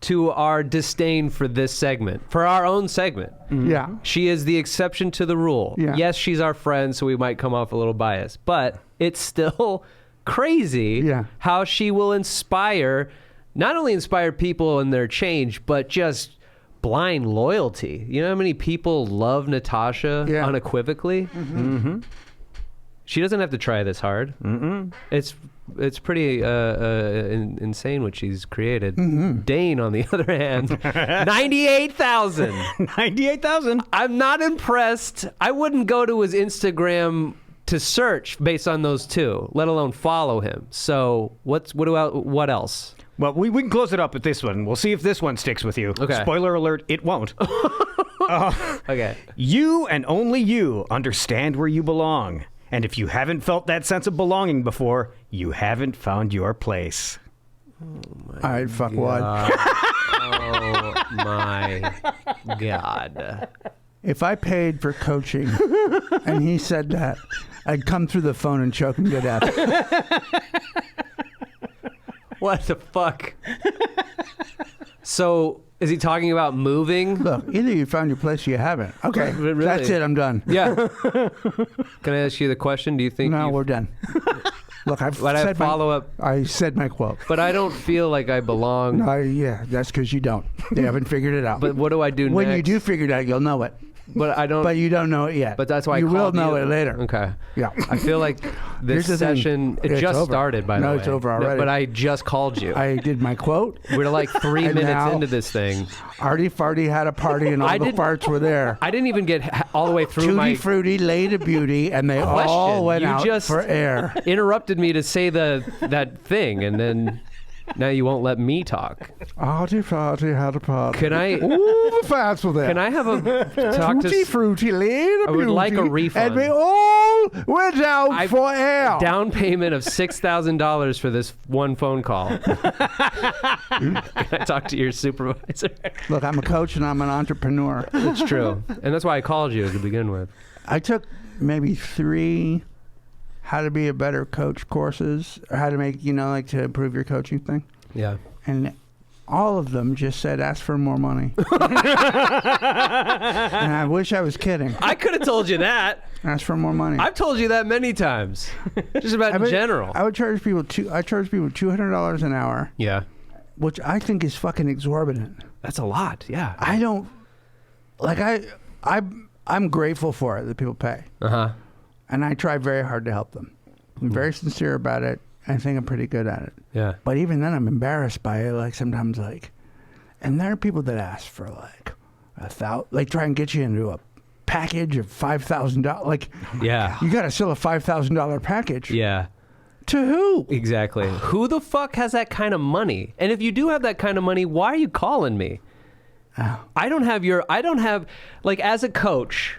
to our disdain for this segment, for our own segment. Yeah. She is the exception to the rule. Yeah. Yes, she's our friend, so we might come off a little biased, but it's still crazy how she will not only inspire people in their change, but just blind loyalty. You know how many people love Natasha unequivocally? She doesn't have to try this hard. It's it's pretty insane what she's created. Mm-hmm. Dane, on the other hand, 98,000. 98,000. I'm not impressed. I wouldn't go to his Instagram to search based on those two, let alone follow him. So what else? Well, we can close it up with this one. We'll see if this one sticks with you. Okay. Spoiler alert, it won't. Okay. You and only you understand where you belong. And if you haven't felt that sense of belonging before, you haven't found your place. All right, fuck what? Oh my God. If I paid for coaching and he said that, I'd come through the phone and choke him to death. What the fuck? So, is he talking about moving? Look, either you found your place or you haven't. Okay, Really? that's it. I'm done. Yeah. Can I ask you the question? Do you think No, you've- we're done. Look, I've But I said follow up. I said my quote. But I don't feel like I belong. Yeah, that's because you don't. They haven't figured it out. But what do I do when next? you do figure it out, you'll know it. But I don't. But you don't know it yet. But that's why I you will called know you. it later. Okay. Yeah. I feel like this Here's the thing. session, it It's just over. started, by the way. No, it's over already. But I just called you. I did my quote. We're like 3 And minutes now- into this thing. Artie Farty had a party and all I the didn't- farts were there. I didn't even get all the way through Tutti my... Frutti, Lady Beauty, and they all Question. went You out just- for air. interrupted me to say that thing, and then now you won't let me talk. Artie Farty had a party. Can I... All the farts were there. Can I have a talk Tutti to... Frutti, Lady I would Beauty, like a refund. And we all went out for air. Down payment of $6,000 for this one phone call. Can I talk to your supervisor? Look, I'm a coach and I'm an entrepreneur. It's true. And that's why I called you to begin with. I took maybe 3 how to be a better coach courses, or how to make, like to improve your coaching thing. Yeah. And all of them just said, ask for more money. And I wish I was kidding. I could have told you that. Ask for more money. I've told you that many times. Just about in general. I would charge people $200 an hour, Yeah. which I think is fucking exorbitant. That's a lot. Yeah. I don't like I'm grateful for it that people pay. Uh-huh. And I try very hard to help them. I'm very sincere about it. I think I'm pretty good at it. Yeah. But even then, I'm embarrassed by it. Like sometimes, and there are people that ask for like try and get you into a package of $5,000. Like, Yeah. you got to sell a $5,000 package. Yeah. To who? Exactly. Who the fuck has that kind of money? And if you do have that kind of money, why are you calling me? Oh. I don't have, like, as a coach,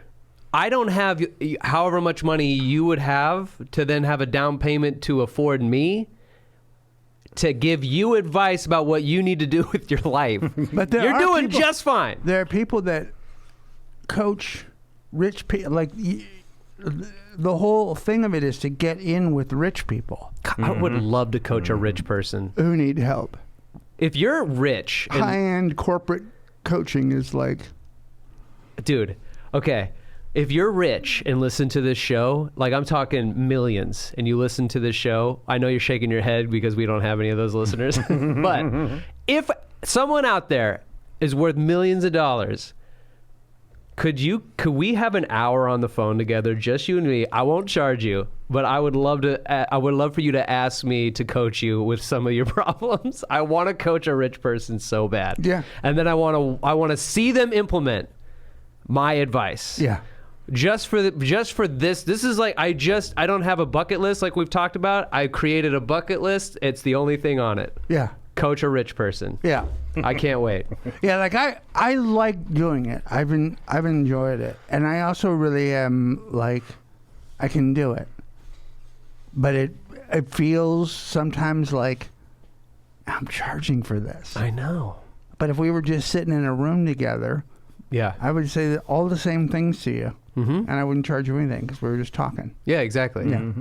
I don't have however much money you would have to then have a down payment to afford me to give you advice about what you need to do with your life. But there You're are doing people- just fine. There are people that coach rich people. Like the whole thing of it is to get in with rich people I would love to coach a rich person. who need help. If you're rich, and, High-end corporate coaching is like, dude, okay. If you're rich and listen to this show, like I'm talking millions, and you listen to this show, I know you're shaking your head because we don't have any of those listeners. But if someone out there is worth millions of dollars, could we have an hour on the phone together, just you and me? I won't charge you, but I would love for you to ask me to coach you with some of your problems. I want to coach a rich person so bad. Yeah. And then I want to see them implement my advice. yeah. Just for this is like I don't have a bucket list like we've talked about. I created a bucket list. It's the only thing on it. Yeah. Coach a rich person. Yeah. I can't wait. Yeah, like I like doing it. I've enjoyed it, and I also really am like I can do it. But it feels sometimes like I'm charging for this. I know. But if we were just sitting in a room together, Yeah. I would say all the same things to you, Mm-hmm. and I wouldn't charge you anything because we were just talking. Yeah, exactly. Yeah.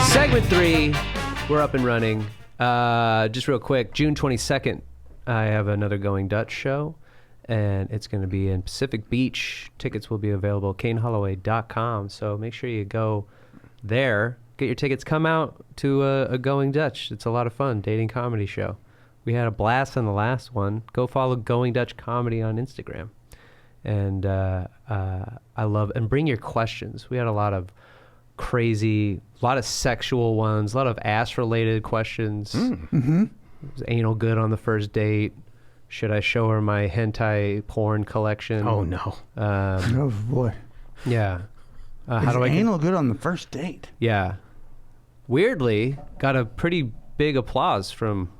Segment 3, we're up and running. Just real quick, June 22nd, I have another Going Dutch show, and it's going to be in Pacific Beach. Tickets will be available at kaneholloway.com, so make sure you go there get your tickets. Come out to a Going Dutch. It's a lot of fun, dating comedy show. We had a blast on the last one. Go follow Going Dutch Comedy on Instagram. And I love, and bring your questions. We had a lot of crazy, a lot of sexual ones, a lot of ass-related questions. Was anal good on the first date? Should I show her my hentai porn collection? Oh, no. Oh, boy. Yeah. How do I anal good on the first date? Yeah. Weirdly, got a pretty big applause from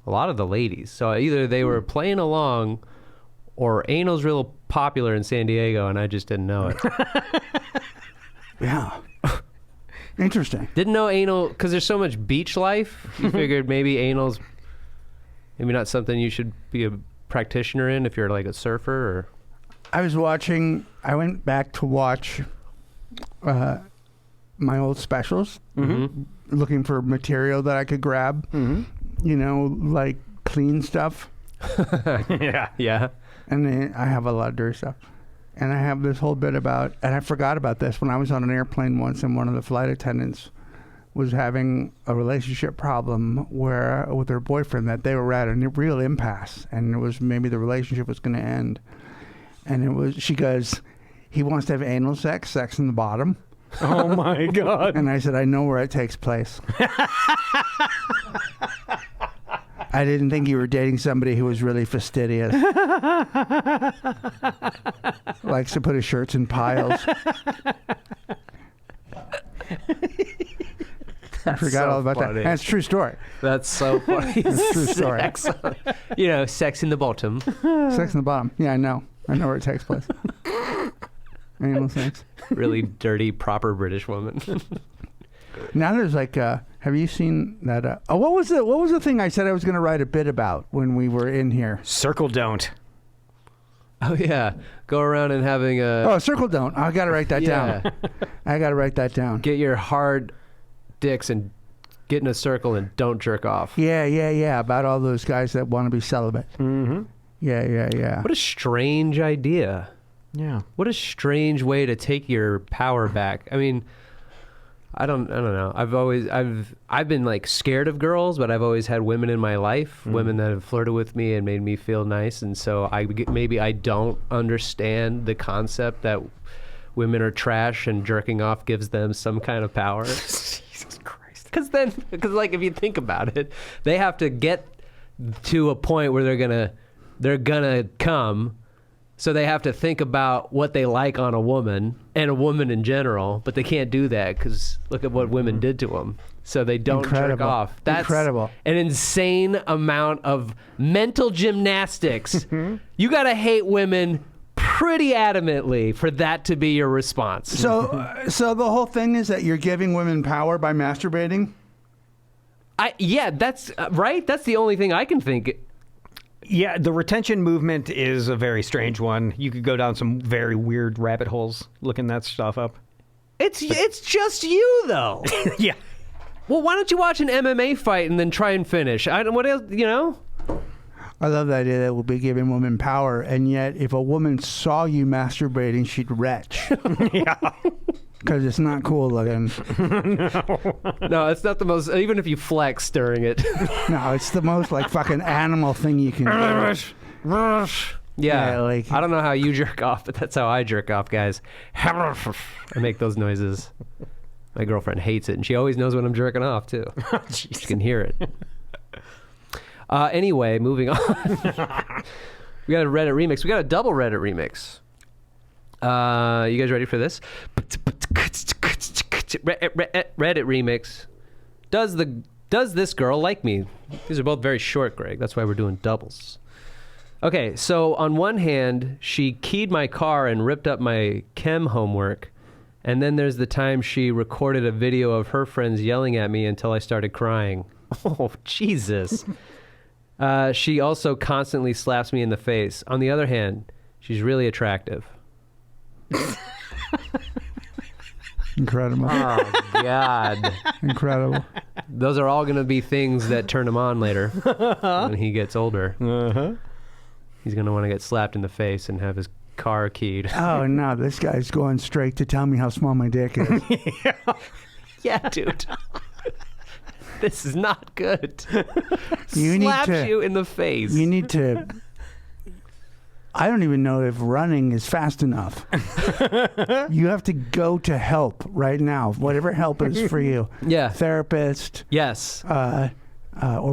a lot of the ladies. So either they were playing along or anal's real popular in San Diego and I just didn't know it. Yeah. Interesting. Didn't know anal, because there's so much beach life. You figured maybe anal's maybe not something you should be a practitioner in if you're like a surfer or... I went back to watch my old specials, looking for material that I could grab, you know, like clean stuff. Yeah. And then I have a lot of dirty stuff. And I have this whole bit about, and I forgot about this when I was on an airplane once and one of the flight attendants was having a relationship problem where with her boyfriend that they were at a real impasse and it was maybe the relationship was going to end. And it was, she goes, he wants to have anal sex in the bottom. Oh my God. And I said, I know where it takes place. I didn't think you were dating somebody who was really fastidious. Likes to put his shirts in piles. I forgot all about that. And it's a true story. That's so funny. It's a true story. You know, sex in the bottom. Sex in the bottom. Yeah, I know. I know where it takes place. Anal sex. Really dirty, proper British woman. Now there's like, have you seen that? What was the thing I said I was going to write a bit about when we were in here? Circle don't. Oh yeah, go around and having a. Oh, circle don't. I got to write that down. I got to write that down. Get your hard dicks and get in a circle and don't jerk off. Yeah. About all those guys that want to be celibate. Mm-hmm. Yeah. What a strange idea. Yeah. What a strange way to take your power back. I mean, I don't know. I've been like scared of girls, but I've always had women in my life, women that have flirted with me and made me feel nice. And so maybe I don't understand the concept that women are trash and jerking off gives them some kind of power. Jesus Christ. Because like if you think about it, they have to get to a point where they're gonna come. So they have to think about what they like on a woman and a woman in general, but they can't do that because look at what women did to them. So they don't jerk off. That's incredible. An insane amount of mental gymnastics. You got to hate women pretty adamantly for that to be your response. So the whole thing is that you're giving women power by masturbating? Yeah, that's right. That's the only thing I can think. Yeah, the retention movement is a very strange one. You could go down some very weird rabbit holes looking that stuff up. It's just you, though. Yeah. Well, why don't you watch an MMA fight and then try and finish? What else, you know? I love the idea that we'll be giving women power, and yet if a woman saw you masturbating, she'd retch. Yeah. Because it's not cool looking. No, it's not the most, even if you flex during it. No, it's the most like fucking animal thing you can do. Yeah, like, I don't know how you jerk off, but that's how I jerk off, guys. I make those noises. My girlfriend hates it, and she always knows when I'm jerking off, too. She can hear it. Anyway, moving on. We got a Reddit remix. We got a double Reddit remix. You guys ready for this? Reddit remix. Does this girl like me? These are both very short, Greg. That's why we're doing doubles. Okay, so on one hand, she keyed my car and ripped up my chem homework. And then there's the time she recorded a video of her friends yelling at me until I started crying. Oh, Jesus. She also constantly slaps me in the face. On the other hand, she's really attractive. Incredible. Oh, God. Incredible. Those are all going to be things that turn him on later when he gets older. Uh-huh. He's going to want to get slapped in the face and have his car keyed. Oh, no, this guy's going straight to tell me how small my dick is. Yeah. Yeah, dude. This is not good. You Slaps need to, you in the face. You need to. I don't even know if running is fast enough. You have to go to help right now, whatever help is for you. Yeah. Therapist. Yes. Or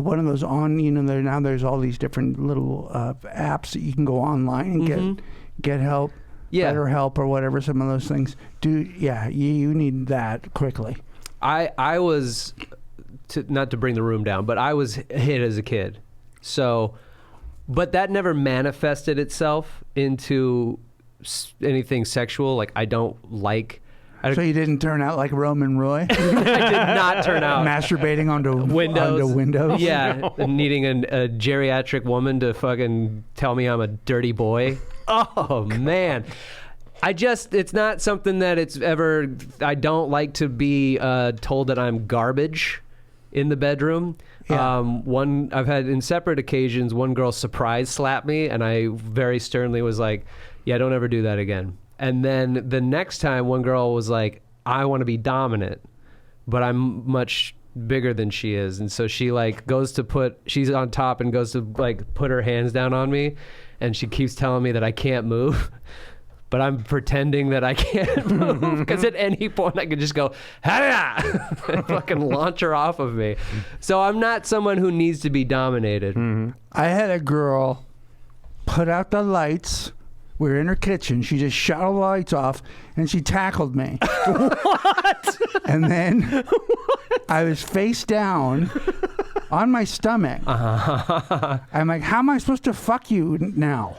one of those there's all these different little apps that you can go online and get help. Yeah. Better help or whatever, some of those things. You need that quickly. I was, not to bring the room down, but I was hit as a kid. So, but that never manifested itself into anything sexual. Like, I don't like... So you didn't turn out like Roman Roy? I did not turn out... Masturbating onto Windows. Windows? Yeah, needing a geriatric woman to fucking tell me I'm a dirty boy. Oh, man. It's not something that it's ever... I don't like to be told that I'm garbage in the bedroom. Yeah. I've had in separate occasions, one girl surprise slapped me, and I very sternly was like, yeah, don't ever do that again. And then the next time, one girl was like, I want to be dominant, but I'm much bigger than she is. And so she like she's on top and goes to like put her hands down on me, and she keeps telling me that I can't move. But I'm pretending that I can't move because at any point I could just go, ha-da! and fucking launch her off of me. So I'm not someone who needs to be dominated. Mm-hmm. I had a girl put out the lights. We were in her kitchen. She just shut all the lights off, and she tackled me. What? And then I was face down on my stomach. I'm like, how am I supposed to fuck you now?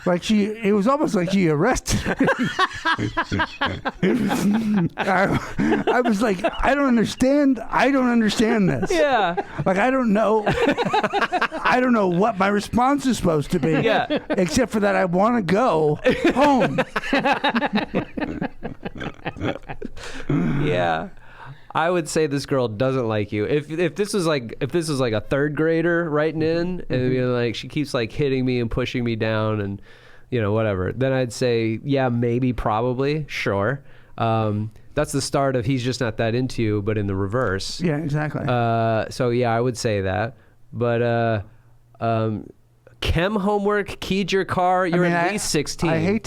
Like it was almost like she arrested me. I was like, I don't understand this. Yeah. Like, I don't know what my response is supposed to be. Yeah. Except for that I want to go home. Yeah. I would say this girl doesn't like you. If this was like a third grader writing in and being like, she keeps like hitting me and pushing me down and whatever, then I'd say yeah, maybe, probably, sure. That's the start of he's just not that into you, but in the reverse. Yeah, exactly. So yeah, I would say that. But chem homework, keyed your car. You're at least 16. I hate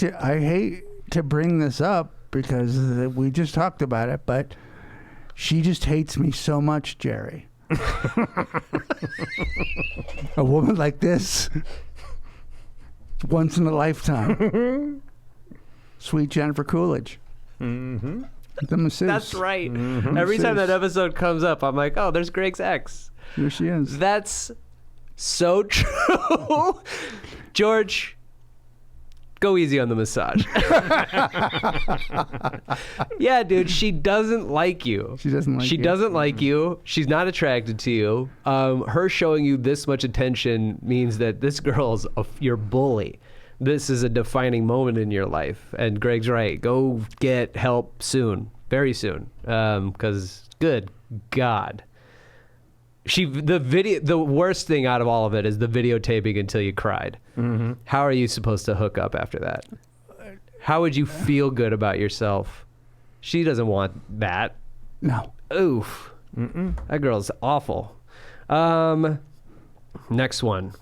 to bring this up because we just talked about it, but she just hates me so much, Jerry. A woman like this, once in a lifetime. Sweet Jennifer Coolidge. Mm-hmm. The masseuse. That's right. Mm-hmm. Every time that episode comes up, I'm like, oh, there's Greg's ex. Here she is. That's so true. George, go easy on the massage. Yeah, dude, she doesn't like you. She doesn't like you. She doesn't like you. She's not attracted to you. Her showing you this much attention means that this girl's your bully. This is a defining moment in your life. And Greg's right. Go get help soon. Very soon. Because, good God. The worst thing out of all of it is the videotaping until you cried. Mm-hmm. How are you supposed to hook up after that? How would you feel good about yourself? She doesn't want that. No. Oof. Mm-mm. That girl's awful. Next one.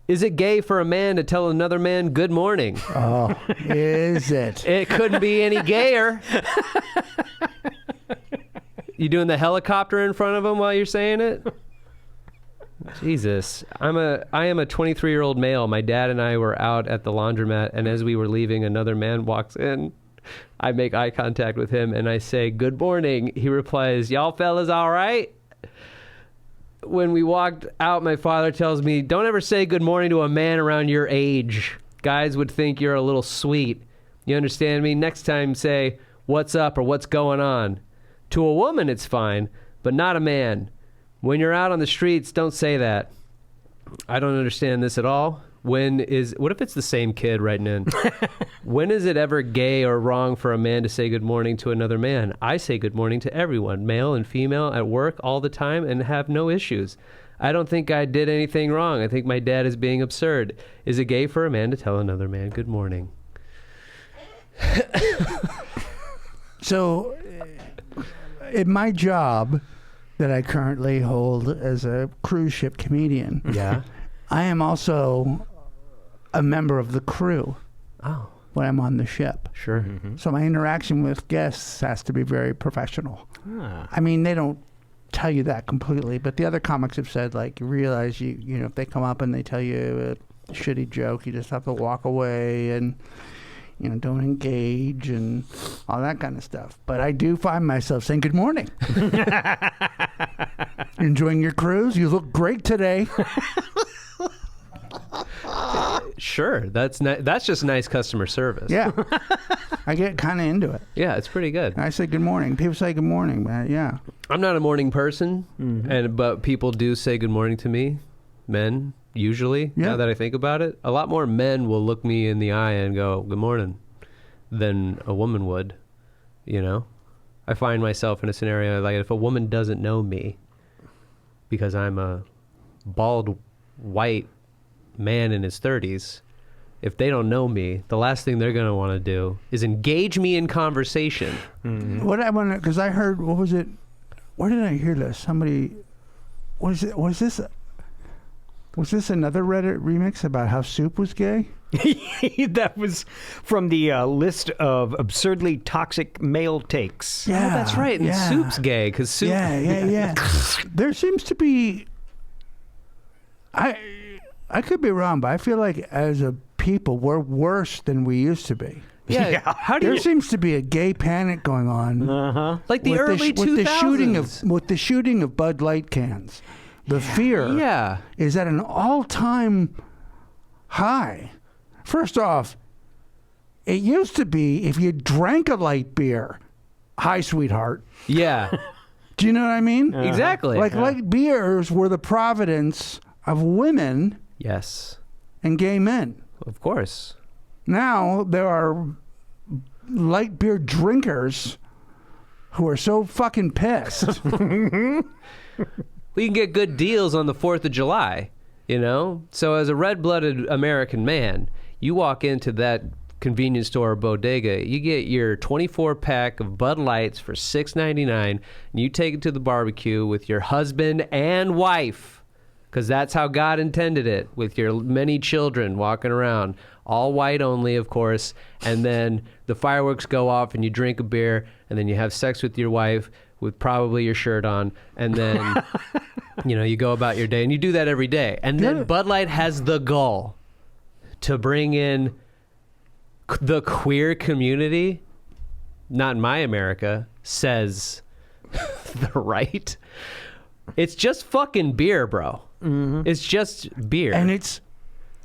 Is it gay for a man to tell another man good morning? Oh, is it? It couldn't be any gayer. You doing the helicopter in front of him while you're saying it? Jesus. I am a 23-year-old male. My dad and I were out at the laundromat, and as we were leaving, another man walks in. I make eye contact with him, and I say, good morning. He replies, y'all fellas all right? When we walked out, my father tells me, don't ever say good morning to a man around your age. Guys would think you're a little sweet. You understand me? Next time say, what's up or what's going on? To a woman, it's fine, but not a man. When you're out on the streets, don't say that. I don't understand this at all. What if it's the same kid writing in? When is it ever gay or wrong for a man to say good morning to another man? I say good morning to everyone, male and female, at work all the time, and have no issues. I don't think I did anything wrong. I think my dad is being absurd. Is it gay for a man to tell another man good morning? So, in my job that I currently hold as a cruise ship comedian, Yeah. I am also a member of the crew Oh, when I'm on the ship. sure. So my interaction with guests has to be very professional. Ah. I mean, they don't tell you that completely, but the other comics have said, like, you realize you know, if they come up and they tell you a shitty joke, you just have to walk away and, you know, don't engage and all that kind of stuff. But I do find myself saying, good morning. Enjoying your cruise? You look great today. Sure. That's just nice customer service. Yeah. I get kind of into it. Yeah, it's pretty good. I say good morning. People say good morning, man. Yeah. I'm not a morning person, but people do say good morning to me. Men, usually, Yeah. now that I think about it. A lot more men will look me in the eye and go, good morning, than a woman would, you know? I find myself in a scenario like if a woman doesn't know me because I'm a bald, white man in his 30s, if they don't know me, the last thing they're going to want to do is engage me in conversation. What I want to, because I heard, what was it? Where did I hear this? Somebody, was this another Reddit remix about how Soup was gay? That was from the list of absurdly toxic male takes. Oh, that's right. And yeah. Soup's gay because Soup. Yeah. There seems to be, I could be wrong, but I feel like as a people, we're worse than we used to be. Yeah. How do There you seems to be a gay panic going on. like the with early 2000s? with the shooting of Bud Light cans. The fear Yeah. is at an all-time high. First off, it used to be if you drank a light beer, hi, sweetheart. Yeah. Do you know what I mean? Exactly. Like light beers were the providence of women Yes. and gay men. Of course. Now there are light beer drinkers who are so fucking pissed. We can get good deals on the 4th of July, you know? So as a red-blooded American man, you walk into that convenience store or bodega, you get your 24-pack of Bud Lights for $6.99, and you take it to the barbecue with your husband and wife, because that's how God intended it, with your many children walking around, all white only, of course, and then the fireworks go off and you drink a beer, and then you have sex with your wife with probably your shirt on, and then you know, you go about your day, and you do that every day. And then Bud Light has the gall to bring in the queer community, not in my America, says the right. It's just fucking beer, bro. It's just beer. And it's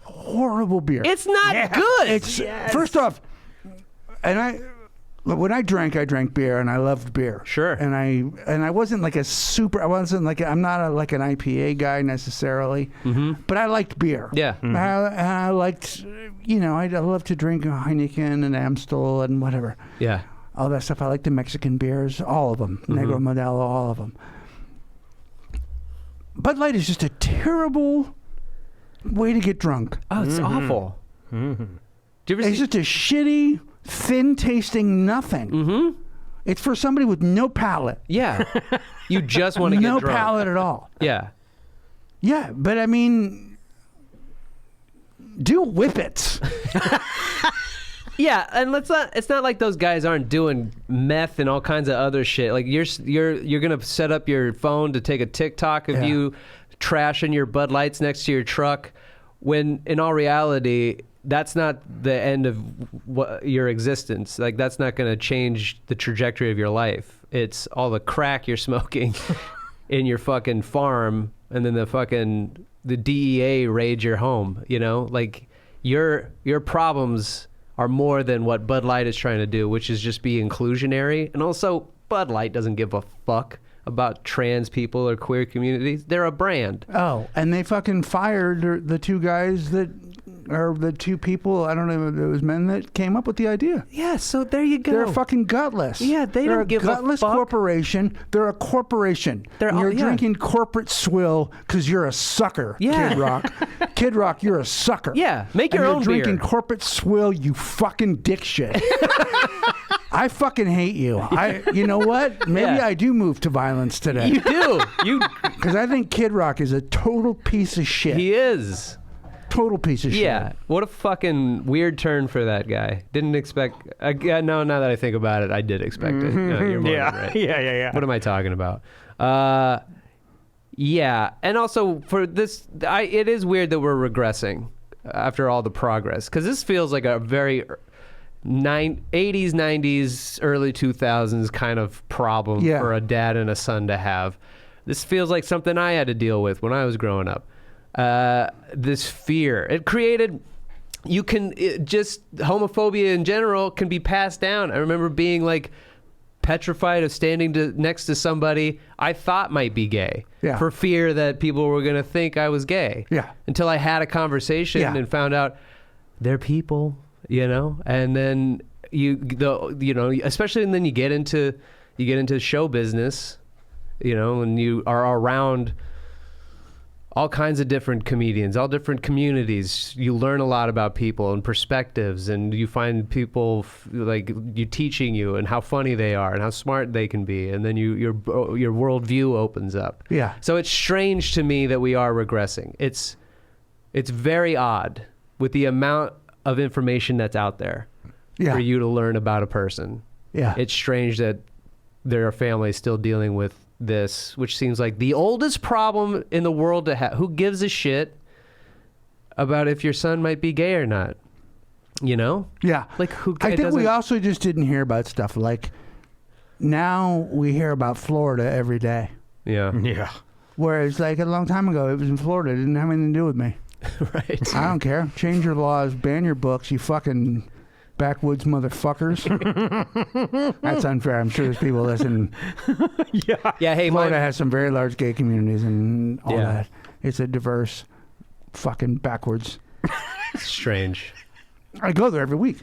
horrible beer. It's not good. It's first off, and when I drank beer, and I loved beer. Sure. And I wasn't like a super. I wasn't like I'm not like an IPA guy necessarily, but I liked beer. Yeah. I liked, you know, I love to drink Heineken and Amstel and whatever. Yeah. All that stuff. I like the Mexican beers, all of them. Negro Modelo, all of them. Bud Light is just a terrible way to get drunk. Oh, it's awful. Do you ever It's see? just a shitty, thin-tasting nothing. It's for somebody with no palate. Yeah. You just want to get No drunk. palate at all. Yeah. Yeah, but I mean, do whippets. Yeah, and it's not like those guys aren't doing meth and all kinds of other shit. Like you're gonna set up your phone to take a TikTok of you trashing your Bud Lights next to your truck, when in all reality that's not the end of your existence. Like that's not gonna change the trajectory of your life. It's all the crack you're smoking in your fucking farm, and then the DEA raid your home. You know, like your problems are more than what Bud Light is trying to do, which is just be inclusionary. And also, Bud Light doesn't give a fuck about trans people or queer communities. They're a brand. Oh, and they fucking fired the two guys that are the two people, I don't know if it was men, that came up with the idea. Yeah, so there you go. They're fucking gutless. Yeah, they're They're don't give a gutless fuck. corporation. They're a corporation. They're all- you're yeah. drinking corporate swill because you're a sucker, Yeah. Kid Rock. Kid Rock, you're a sucker. Yeah, make your and own you're drinking beer. corporate swill, you fucking dick shit. I fucking hate you. You know what? Maybe I do move to violence today. You do. Because I think Kid Rock is a total piece of shit. He is. Total piece of shit. Yeah. What a fucking weird turn for that guy. Didn't expect. No, now that I think about it, I did expect it. No, you're more than right. Yeah. What am I talking about? Yeah. And also for this, it is weird that we're regressing after all the progress. Because this feels like a very 80s, 90s, early 2000s kind of problem for a dad and a son to have. This feels like something I had to deal with when I was growing up. This fear. It created... just homophobia in general can be passed down. I remember being like petrified of standing next to somebody I thought might be gay for fear that people were going to think I was gay. Yeah. Until I had a conversation and found out they're people, and then especially when you get into show business, and you are around all kinds of different comedians, all different communities. You learn a lot about people and perspectives, and you find people teaching you and how funny they are and how smart they can be, and then your worldview opens up. Yeah. So it's strange to me that we are regressing. It's very odd with the amount of information that's out there for you to learn about a person. Yeah. It's strange that there are families still dealing with this, which seems like the oldest problem in the world to have. Who gives a shit about if your son might be gay or not? Yeah. Like who? I think we also just didn't hear about stuff like now we hear about Florida every day. Yeah. Yeah. Whereas like a long time ago, it was in Florida. It didn't have anything to do with me. Right. I don't care. Change your laws, ban your books, you fucking backwoods motherfuckers. That's unfair. I'm sure there's people listening. Yeah. Hey, Florida has some very large gay communities and all that. It's a diverse fucking backwards. Strange. I go there every week.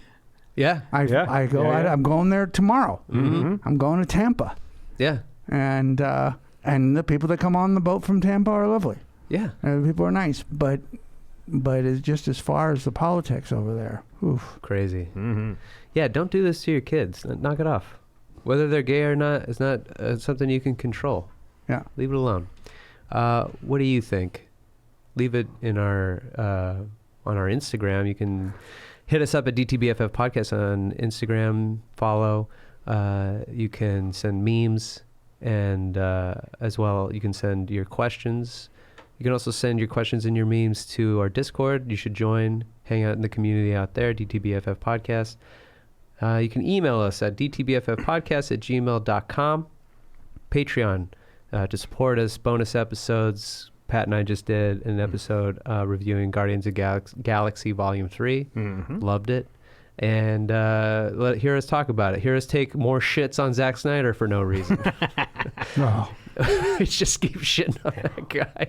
Yeah. I go. I'm going there tomorrow. Mm-hmm. I'm going to Tampa. Yeah. And the people that come on the boat from Tampa are lovely. Yeah. And the people are nice, but it's just as far as the politics over there. Oof. Crazy. Mm-hmm. Yeah, don't do this to your kids. Knock it off. Whether they're gay or not is not something you can control. Yeah. Leave it alone. What do you think? Leave it in our on our Instagram. You can hit us up at DTBFF Podcast on Instagram. Follow. You can send memes, and as well, you can send your questions. You can also send your questions and your memes to our Discord. You should join, hang out in the community out there, DTBFF Podcast. You can email us at dtbffpodcast@gmail.com. Patreon to support us, bonus episodes. Pat and I just did an episode reviewing Guardians of Galaxy Volume 3. Mm-hmm. Loved it. And hear us talk about it. Hear us take more shits on Zack Snyder for no reason. Oh. Just keep shitting on that guy.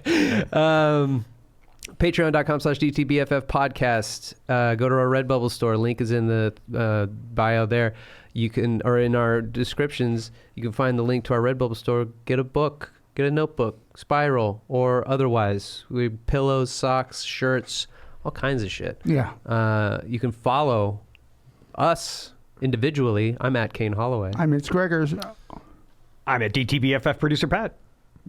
Patreon.com/DTBFF podcast. Go to our Redbubble store. Link is in the bio there. You can, or in our descriptions, you can find the link to our Redbubble store. Get a book, get a notebook, spiral, or otherwise. We have pillows, socks, shirts, all kinds of shit. Yeah. You can follow us individually. I'm at Kane Holloway. I'm at Gregors. I'm at DTBFF producer Pat.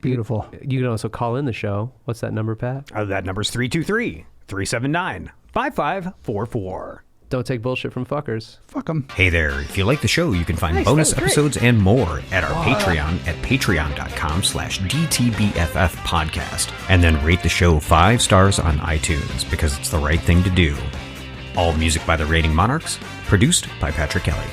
Beautiful. You can also call in the show. What's that number, Pat? That number's 323-379-5544. Don't take bullshit from fuckers. Fuck them. Hey there. If you like the show, you can find bonus episodes and more at our Patreon at patreon.com/DTBFF podcast. And then rate the show 5 stars on iTunes because it's the right thing to do. All music by the Rating Monarchs, produced by Patrick Kelly.